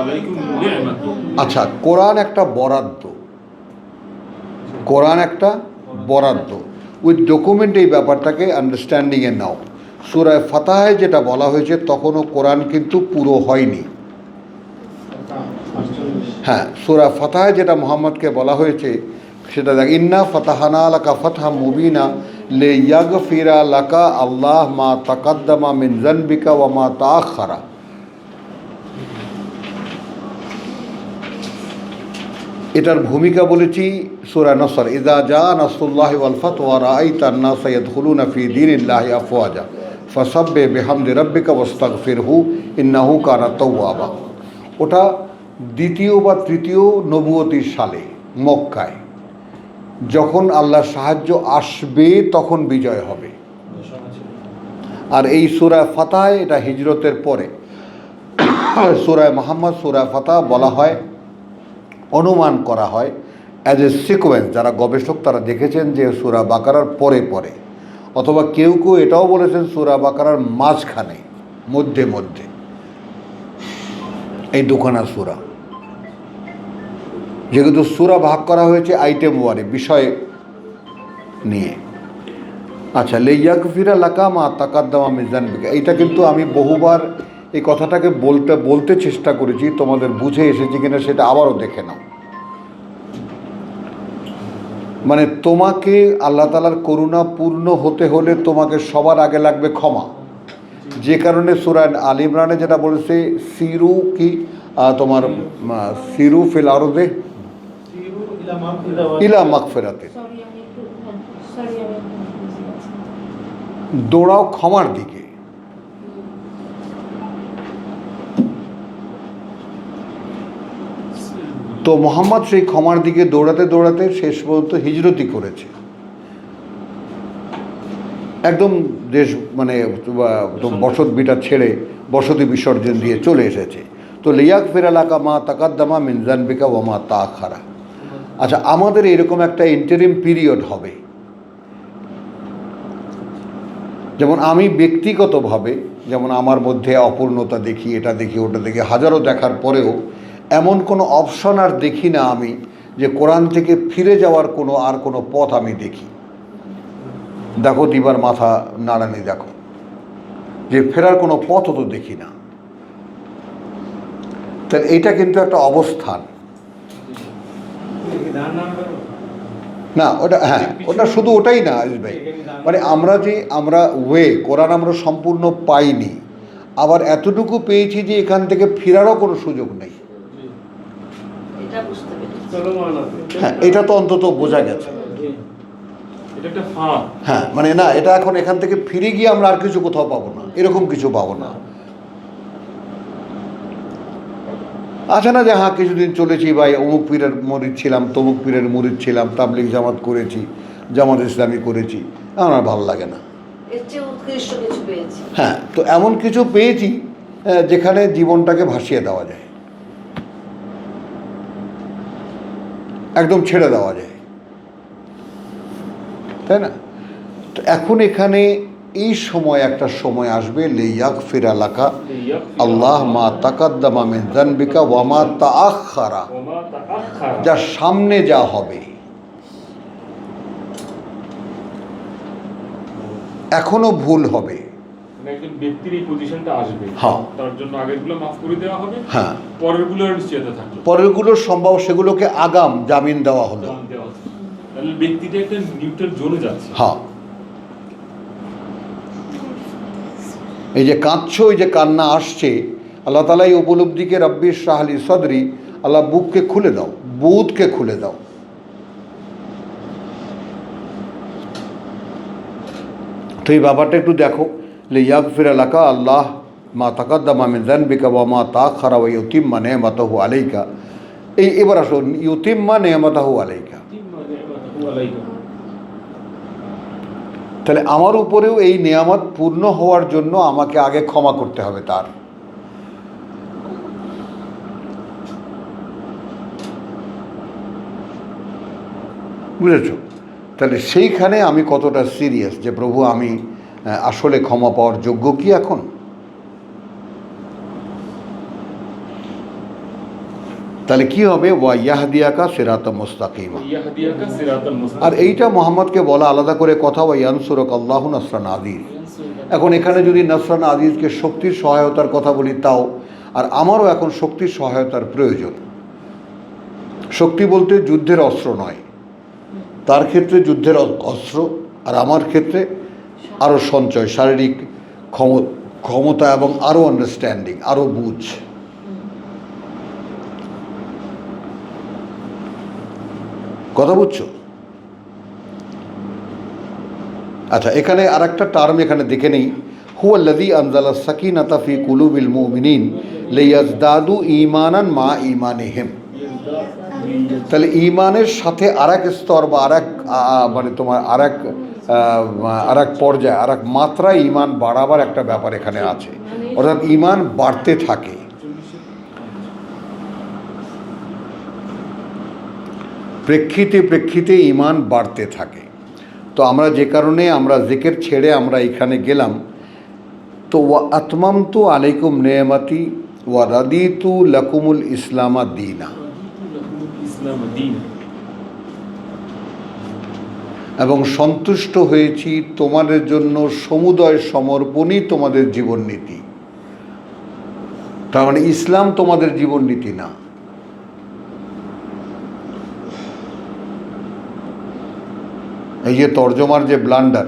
আলাইকুম নি'মাতি। আচ্ছা, কোরআন একটা বরাদ্দ, কোরআন একটা বরাদ্দ। উইথ ডকুমেন্ট এই ব্যাপারটাকে আন্ডারস্ট্যান্ডিংয়ে নাও। সূরা ফাতাহায় যেটা বলা হয়েছে তখনও কোরআন কিন্তু পুরো হয়নি। হ্যাঁ, সূরা ফাতাহায় যেটা মুহাম্মদকে বলা হয়েছে সেটা দেখ, ইন্না ফাতাহানা লাকা ফাতহাম মুবিনা লিয়াগফিরা লাকা আল্লাহ মা তাকাদ্দামা মিন যানবিকা ওয়া মা তাআখারা। এটার ভূমিকা বলেছি সূরা নসর, ইযা জা নাসরুল্লাহি ওয়াল ফাতহু ওয়া রাআইতান নাসা ইয়াদখুলুনা ফি দীনিল্লাহি আফওয়াজা ফাসাব্বিহ বিহামদি রাব্বিকা ওয়াস্তাগফিরহু ইন্নাহু কানা তাওয়াবা। ওটা দ্বিতীয় বা তৃতীয় নবুয়তির সালে মক্কায়, যখন আল্লাহর সাহায্য আসবে তখন বিজয় হবে। আর এই সূরা ফাতাহ এটা হিজরতের পরে। সূরা মুহাম্মদ সূরা ফাতাহ বলা হয়, অনুমান করা হয় অ্যাজ এ সিকোয়েন্স। যারা গবেষক তারা দেখেছেন যে সূরা বাকারার পরে পরে, অথবা কেউ কেউ এটাও বলেছেন সূরা বাকারার মাঝখানে, মধ্যে মধ্যে এই দুখানা সূরা। যেহেতু সূরা ভাগ করা হয়েছে আইটেম ওয়ারে, বিষয় নিয়ে। আচ্ছা, লিয়াগফিরা লাকা মা তাকাদ্দামা মিন যানবিকা, এইটা কিন্তু আমি বহুবার এই কথাটাকে বলতে চেষ্টা করেছি, তোমাদের বুঝে এসেছি কিনা সেটা আবারও দেখে নাও। মানে তোমাকে আল্লাহ তাআলার করুণা পূর্ণ হতে হলে তোমাকে সবার আগে লাগবে ক্ষমা। যে কারণে সূরা আল ইমরানে যেটা বলেছে, সিরু কি তোমার সিরু ফিল আরদে ইলা মাগফিরাতে, দৌড়াও ক্ষমার দিকে। তো মোহাম্মদ সেই ক্ষমার দিকে দৌড়াতে দৌড়াতে শেষ পর্যন্ত হিজরতই করেছে, একদম দেশ মানে বসত বিটা ছেড়ে বসতি বিসর্জন দিয়ে চলে এসেছে। তো লিয়াগফিরা লাকা মা তাকাদ্দামা মিন যানবিকা ওয়া মা তাআখারা। আচ্ছা, আমাদের এরকম একটা ইন্টারিম পিরিয়ড হবে, যেমন আমি ব্যক্তিগতভাবে যেমন আমার মধ্যে অপূর্ণতা দেখি, এটা দেখি, ওটা দেখি, হাজারো দেখার পরেও এমন কোনো অপশন আর দেখি না আমি যে কোরআন থেকে ফিরে যাওয়ার কোনো পথ আমি দেখি। দেখো দিবার মাথা নাড়ানি, দেখো যে ফেরার কোনো পথও তো দেখি না। তাহলে এইটা কিন্তু একটা অবস্থান না, ওটা হ্যাঁ, ওটা শুধু ওটাই না আইস ভাই, মানে আমরা কোরআন আমরা সম্পূর্ণ পাইনি, আবার এতটুকু পেয়েছি যে এখান থেকে ফেরারও কোনো সুযোগ নেই। এটা বুঝতে পেরেছি। চলমান আছে। হ্যাঁ, এটা তো অন্তত বোঝা গেছে। এটা একটা ফাঁদ। হ্যাঁ, মানে না, এটা এখন এখান থেকে ফিরে গিয়ে আমরা আর কিছু কোথাও পাবো না, এরকম কিছু পাবো না। আছে না যে হ্যাঁ কিছুদিন চলেছি ভাই, অমুক পীরের মুরিদ ছিলাম, তমুক পীরের মুরিদ ছিলাম, তাবলিগ জামাত করেছি, জামাত ইসলামী করেছি, আমার ভালো লাগে না। এর চেয়ে উৎকৃষ্ট কিছু পেয়েছি। হ্যাঁ, তো এমন কিছু পেয়েছি যেখানে জীবনটাকে ভাসিয়ে দেওয়া যায়, একদম ছেড়ে দেওয়া যায়, তাই না? তো এখন এখানে এই সময় একটা সময় আসবে, লিয়াগফির লাকা আল্লাহ মা তাকাদ্দামা মিন যানবিকা ওয়া মা তাআখারা, যা সামনে যা হবে, এখনো ভুল হবে, মানে একজন ব্যক্তির এই পজিশনটা আসবে, হ্যাঁ। তার জন্য আগেরগুলো মাফ করে দেওয়া হবে, হ্যাঁ, পরেরগুলোর নিশ্চয়তা থাকলো, পরেরগুলোর সম্ভব সেগুলোকে আগাম জামিন দেওয়া হলো। জান দেওয়া আছে। তাহলে ব্যক্তিটা একটা নিউট্রাল জোনে যাচ্ছে। হ্যাঁ, এই যে কাঁদছো, এই যে কান্না আসছে, আল্লাহ তাআলা এই উপলব্ধিকে রব্বি ইশরাহ লি সদরি, আল্লাহ বুককে খুলে দাও, বুধকে খুলে দাও। তো এই ব্যাপারটা একটু দেখো, লিয়াগফির লাকা আল্লাহ মা তাকাদ্দামা মিন যানবিকা ওয়া মা তাআখারা ওয়া ইউতিম্মা নি'মাতাহু আলাইকা। এবার আসো, ইউতিম্মা নি'মাতাহু আলাইকা, তাহলে আমার উপরেও এই নিয়ামত পূর্ণ হওয়ার জন্য আমাকে আগে ক্ষমা করতে হবে তার। বুঝেছ? তাহলে সেইখানে আমি কতটা সিরিয়াস যে প্রভু আমি আসলে ক্ষমা পাওয়ার যোগ্য কি এখন? তাহলে কি হবে? ওয়া ইয়াহদিয়াকা সিরাতাম মুস্তাকিমা। ইয়াহদিয়াকা সিরাতাল মুস্তাকিম। আর এইটা মোহাম্মদকে বলা আলাদা করে কথা, ওয়া ইয়ানসুরাকা আল্লাহু নাসরান আযীজ। এখন এখানে যদি নাসরান আযীজকে শক্তির সহায়তার কথা বলি তাও, আর আমারও এখন শক্তির সহায়তার প্রয়োজন। শক্তি বলতে যুদ্ধের অস্ত্র নয়, তার ক্ষেত্রে যুদ্ধের অস্ত্র, আর আমার ক্ষেত্রে আরও সঞ্চয়, শারীরিক ক্ষমতা এবং আরও আন্ডারস্ট্যান্ডিং, আরও বুঝ। কথা বুঝছো? আচ্ছা, এখানে আর একটা টার্ম এখানে দেখে নেই, হুয়াল্লাযী আনজালা সাকিনাতা ফি কুলুবিল মুমিনিন লিয়াজদাদু ঈমানান মা ঈমানিহিম। তাহলে ঈমানের সাথে আরেক স্তর বা আরেক মানে তোমার আরেক পর্যায়ে, আরেক মাত্রায় ঈমান বাড়াবার একটা ব্যাপার এখানে আছে, অর্থাৎ ঈমান বাড়তে থাকে। প্রেক্ষিতে ঈমান বাড়তে থাকে। তো আমরা যে কারণে আমরা জিকির ছেড়ে আমরা এখানে গেলাম, তো ওয়া আতমামতু আলাইকুম নেয়ামাতি ওয়া রাদিতু লাকুমুল ইসলামা দীনা, এবং সন্তুষ্ট হয়েছি তোমাদের জন্য সমুদয় সমর্পণই তোমাদের জীবননীতি। তার মানে ইসলাম তোমাদের জীবননীতি না। এই যে তর্জমার যে ব্লান্ডার,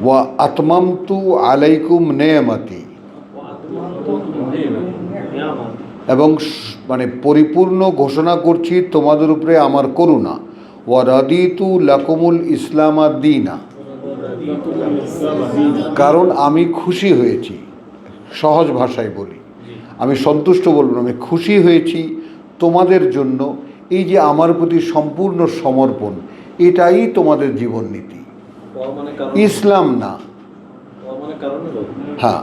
ওয়া আতমামতু আলাইকুম নেয়ামাতি, এবং মানে পরিপূর্ণ ঘোষণা করছি তোমাদের উপরে আমার করুণা। ওয়া রাদিতু লাকুমুল ইসলামা দীনা, কারণ আমি খুশি হয়েছি, সহজ ভাষায় বলি, আমি সন্তুষ্ট বলব না, আমি খুশি হয়েছি তোমাদের জন্য এই যে আমার প্রতি সম্পূর্ণ সমর্পণ, এটাই তোমাদের জীবননীতি, ইসলাম না। হ্যাঁ,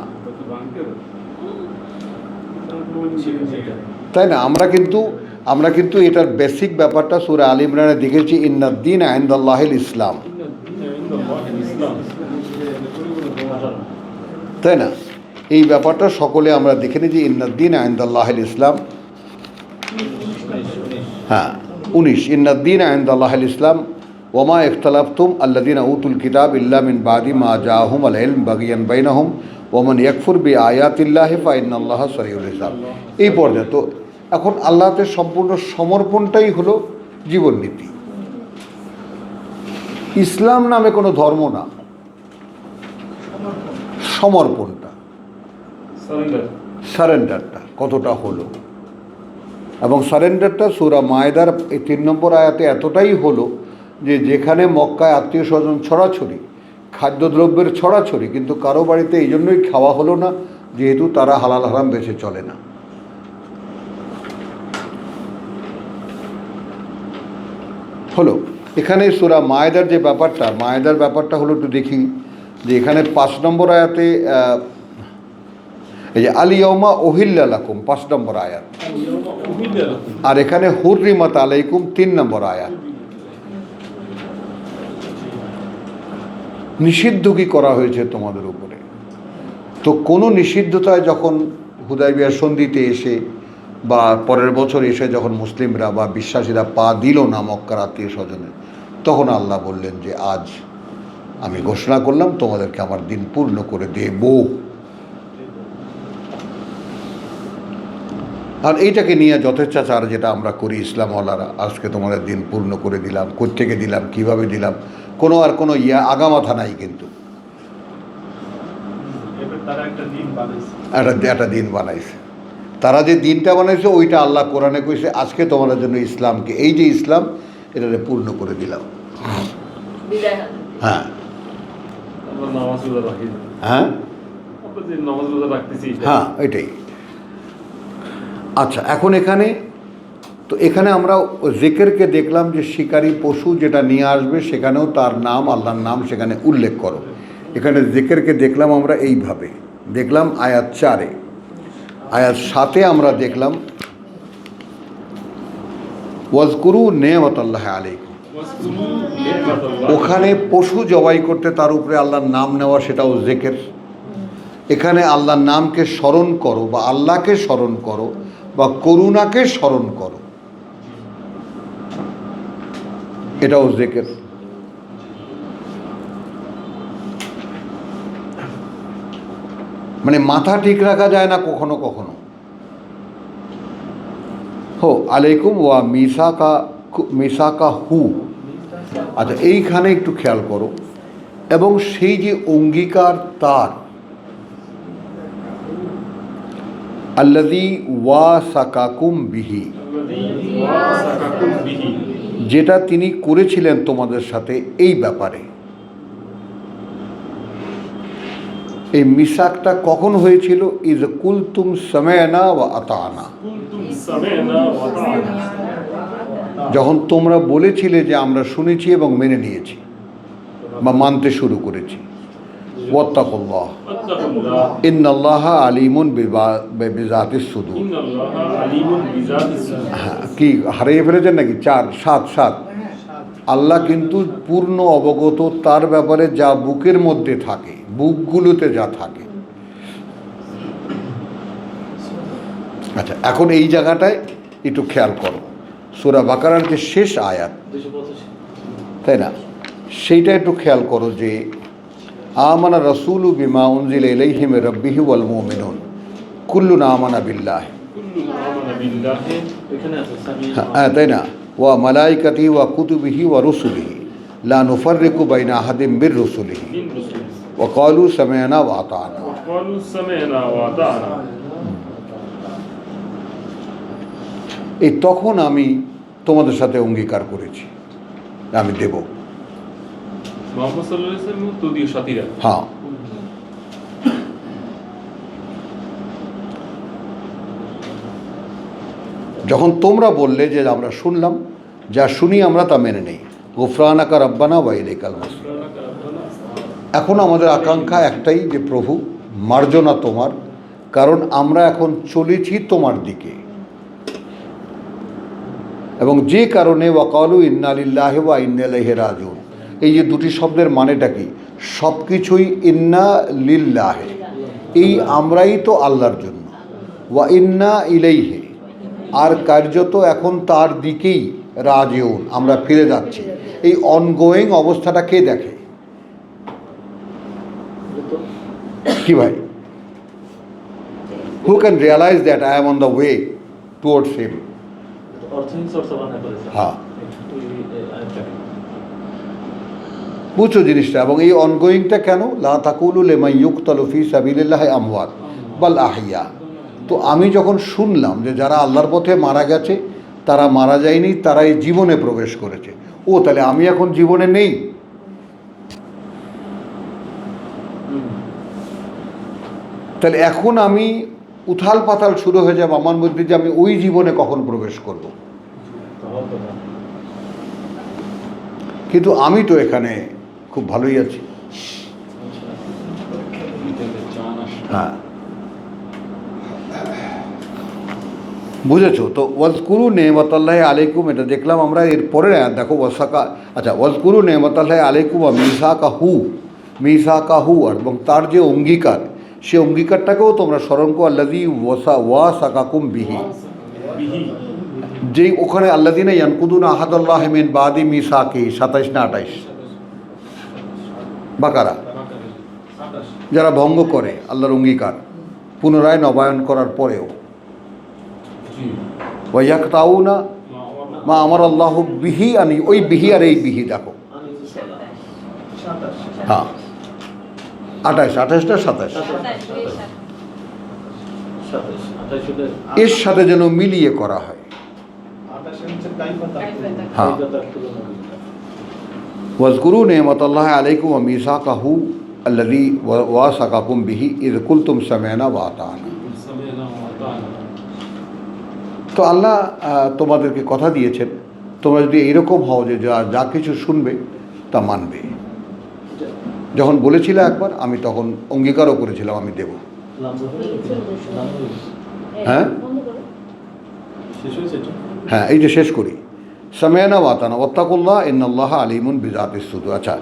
তাই না? আমরা কিন্তু এটার বেসিক ব্যাপারটা সূরা আল ইমরানে দেখেছি, ইন্নাদ-দীন ইনদাল্লাহিল ইসলাম, তাই না? এই ব্যাপারটা সকলে আমরা দেখে নিই যে ইন্নাদ-দীন ইনদাল্লাহিল ইসলাম। হ্যাঁ, 19 ইন্নাদ-দীন ইনদাল্লাহিল ইসলাম ওমা ইখতালাফতুম আল্লাযীনা উতুল কিতাব ইল্লা মিন বাদি মা জাআহুমুল ইলম বাগিয়ান বাইনাহুম ওমান ইয়াকফুর বিআয়াতিল্লাহি ফাইন্নাল্লাহা সারিউল হিসাব। এই পর্যায়ে তো এখন আল্লাহতে সম্পূর্ণ সমর্পণটাই হলো জীবননীতি। ইসলাম নামে কোনো ধর্ম না, সমর্পণটা, সারেন্ডারটা কতটা হলো। এবং সারেন্ডারটা সূরা মায়েদার এই 3 নম্বর আয়াতে এতটাই হলো যে যেখানে মক্কায় আত্মীয় স্বজন ছড়াছড়ি, খাদ্যদ্রব্যের ছড়াছড়ি, কিন্তু কারো বাড়িতে এই জন্যই খাওয়া হলো না যেহেতু তারা হালাল হারাম বেঁচে চলে না। হলো এখানে সূরা মায়েদার যে ব্যাপারটা, মায়েদার ব্যাপারটা হলো একটু দেখি যে এখানে 5 নম্বর আয়াতে এই যে আল ইয়াউমা উহিল্লা লাকুম 5 নম্বর আয়াত, আর এখানে হুররিমাত আলাইকুম 3 নম্বর আয়াত। নিষিদ্ধ কি করা হয়েছে তোমাদের উপরে? তো কোনো নিষিদ্ধতায় যখন হুদায়বিয়ার সন্ধিতে এসে বা পরের বছর এসে যখন মুসলিমরা বা বিশ্বাসীরা পা দিল না মক্কার আত্মীয় স্বজনে, তখন আল্লাহ বললেন যে আজ আমি ঘোষণা করলাম তোমাদেরকে আমার দিন পূর্ণ করে দেব। আর এইটাকে নিয়ে যথেচ্ছাচার যেটা আমরা করি ইসলামওয়ালারা, আজকে তোমাদের দিন পূর্ণ করে দিলাম, কোত্থেকে দিলাম, কিভাবে দিলাম, কোনো আগামাথা নাই। কিন্তু একটা দিন বানাইছে, তারা যে দিনটা বানাইছে ওইটা আল্লাহ কোরআনে কইছে আজকে তোমাদের জন্য ইসলামকে, এই যে ইসলাম, এটাকে পূর্ণ করে দিলাম। হ্যাঁ হ্যাঁ হ্যাঁ, এটাই। আচ্ছা, এখন এখানে আমরা জিকিরকে দেখলাম যে শিকারী পশু যেটা নিয়ে আসবে সেখানেও তার নাম, আল্লাহর নাম সেখানে উল্লেখ করো। এখানে জিকিরকে দেখলাম আমরা এইভাবে, দেখলাম আয়াত 4-এ। আয়াত 7-এ আমরা দেখলাম ওয়াজকুরু নেমাতাল্লাহি আলাইকুম, ওখানে পশু জবাই করতে তার উপরে আল্লাহর নাম নেওয়া, সেটাও জিকির। এখানে আল্লাহর নামকে স্মরণ করো বা আল্লাহকে স্মরণ করো বা করুণাকে স্মরণ করো, এটাও জিকির। মানে মাথা ঠিক রাখা যায় না কখনো কখনো। হো আলাইকুম ওয়া মিসাকা হু। আচ্ছা, এইখানে একটু খেয়াল করো, এবং সেই যে অঙ্গীকার তার, আল্লাযী ওয়াসাকাকুম বিহি, যেটা তিনি করেছিলেন তোমাদের সাথে এই ব্যাপারে। এই মিসাকটা কখন হয়েছিল? ইজ কুলতুম সামি'না ওয়া আতা'না, যখন তোমরা বলেছিলে যে আমরা শুনেছি এবং মেনে নিয়েছি বা মানতে শুরু করেছি। ওয়াত্তাকুল্লাহ ইন্নাল্লাহা আলিমুন বিযাতিস সুদূর। হ্যাঁ, কি হারিয়ে ফেলেছেন নাকি? 4-7 আল্লাহ কিন্তু পূর্ণ অবগত তার ব্যাপারে যা বুকের মধ্যে থাকে, বুকগুলোতে যা থাকে। আচ্ছা, এখন এই জায়গাটায় একটু খেয়াল করো, সূরা বাকারার যে শেষ আয়াত, তাই না, সেইটা একটু খেয়াল করো যে আমানা রাসূলু বিমা উনজিলা ইলাইহি মির রাব্বিহি ওয়াল মুমিনুন কুল্লুন আমানা বিল্লাহি, হ্যাঁ তাই না, ওয়া মালাইকাতিহি ওয়া কুতুবিহি ওয়া রুসুলিহি লা নুফাররিকু বাইনা আহাদিম মির রুসুলিহি ওয়া ক্বালু সামি'না ওয়া আতা'না। এই তখন আমি তোমাদের সাথে অঙ্গীকার করেছি আমি দেব। হ্যাঁ, যখন তোমরা বললে যে আমরা শুনলাম, যা শুনি আমরা তা মেনে নেই, গুফরানাকা রাব্বানা ওয়া ইলাইকাল মাসির। এখন আমাদের আকাঙ্ক্ষা একটাই যে প্রভু, মার্জনা তোমার, কারণ আমরা এখন চলেছি তোমার দিকে, এবং যে কারণে ওয়াকালু ইন্না লিল্লাহি ওয়া ইন্না ইলাইহি রাজিউন, এই যে দুটি শব্দের মানেটা কি? সব কিছুই ইন্না লিল্লাহি, এই আমরাই তো আল্লাহর জন্য, ওয়া ইন্না ইলাইহি, আর কার্যত এখন তার দিকেই রাজিউন, আমরা ফিরে যাচ্ছি। এই অনগোয়িং অবস্থাটা কে দেখে? কি ভাই? Who can realise that I am on the way towards হিম? অর্থনীতি চর্চা বানা করেছে। হ্যাঁ, এই আয়াতটাকে। বুঝছো জিনিসটা। এবং এই অনগোয়িংটা কেন? লা তাকুলু লিমান ইউকতালু ফি সাবিলিল্লাহি আমওয়াত বাল আহইয়া। তো আমি যখন শুনলাম যে যারা আল্লাহর পথে মারা গেছে তারা মারা যায়নি, তারা এই জীবনে প্রবেশ করেছে, ও তাহলে আমি এখন জীবনে নেই? তাহলে এখন আমি উথাল পাতাল শুরু হয়ে যাবে আমার মধ্যে যে আমি ওই জীবনে কখন প্রবেশ করব। তাহলে তো না। কিন্তু আমি তো এখানে খুব ভালোই আছি। হ্যাঁ, বুঝেছো তো? ওয়াজকুরু নেমতাল্লাহি আলাইকুম, এটা দেখলাম আমরা। এর পরের আয়াত দেখো, ওয়াসাকা, আচ্ছা, ওয়াজকুরু নেমতাল্লাহি আলাইকুম ওয়া মিসাকাহু, এবং তার যে অঙ্গীকার, সে অঙ্গীকারটাকেও তোমরা স্মরণ করো। আল্লাযী ওয়াসাকাকুম বিহি, যেই ওখানে আল্লাযীনা ইয়ানকুদুনা আহাদাল্লাহি মিন বাদি মিসাকি, 27 না 28 বাকারা, যারা ভঙ্গ করে আল্লাহর অঙ্গীকার পুনরায় নবায়ন করার পরেও। ওয়ায়াকতাউনা মা আমার আল্লাহ বিহি, আনি ওই বিহি আর এই বিহি দেখো। হ্যাঁ, 28 না 27, 27 এর সাথে যেন মিলিয়ে করা হয়। 28 হচ্ছে কাইফা তাকুন। হ্যাঁ, ওয়াজকুরু নেমতাল্লাহি আলাইকুম ওয়া মিসাকাহু আল্লাযী ওয়াসাকাকুম বিহি ইয কুলতুম সামি'না ওয়া আতা'না। তো আল্লাহ তোমাদেরকে কথা দিয়েছেন, তোমরা যদি এইরকম হও যে যা কিছু শুনবে তা মানবে। যখন বলেছিলে একবার, আমি তখন অঙ্গীকারও করেছিলাম আমি দেব। হ্যাঁ শেষ হয়েছে এটা? হ্যাঁ, এই যে শেষ করি, সামি'না ওয়া আতা'না ওয়াত্তাকুল্লাহ ইন্নাল্লাহা আলিমুন বিযাতিস সুদূর। আচ্ছা,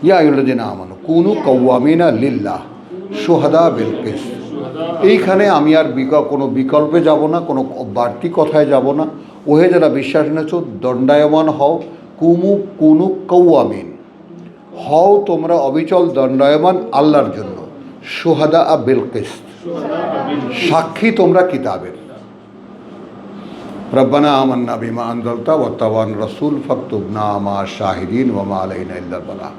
ইয়া আইয়ুহাল্লাযীনা আমানু কুনু কাওয়ামিনা লিল্লাহ শুহাদা বিল কিসত। এইখানে আমি আর কোনো বিকল্পে যাব না, কোনো বাড়তি কথায় যাব না। ওহে যারা বিশ্বাস এনেছো, দণ্ডায়মান হও। কুনু কাওয়ামিন, হও তোমরা অবিচল দণ্ডায়মান আল্লাহর জন্য। শুহাদা বিল কিসত, সাক্ষী তোমরা কিতাবের। রব্বানা আমান্না বিমা আনজালতা ওয়াত্তাবা'না রাসূল ফাকতুবনা মা শাহিদিন ওয়া মা আলাইনা ইল্লাল বালাগ।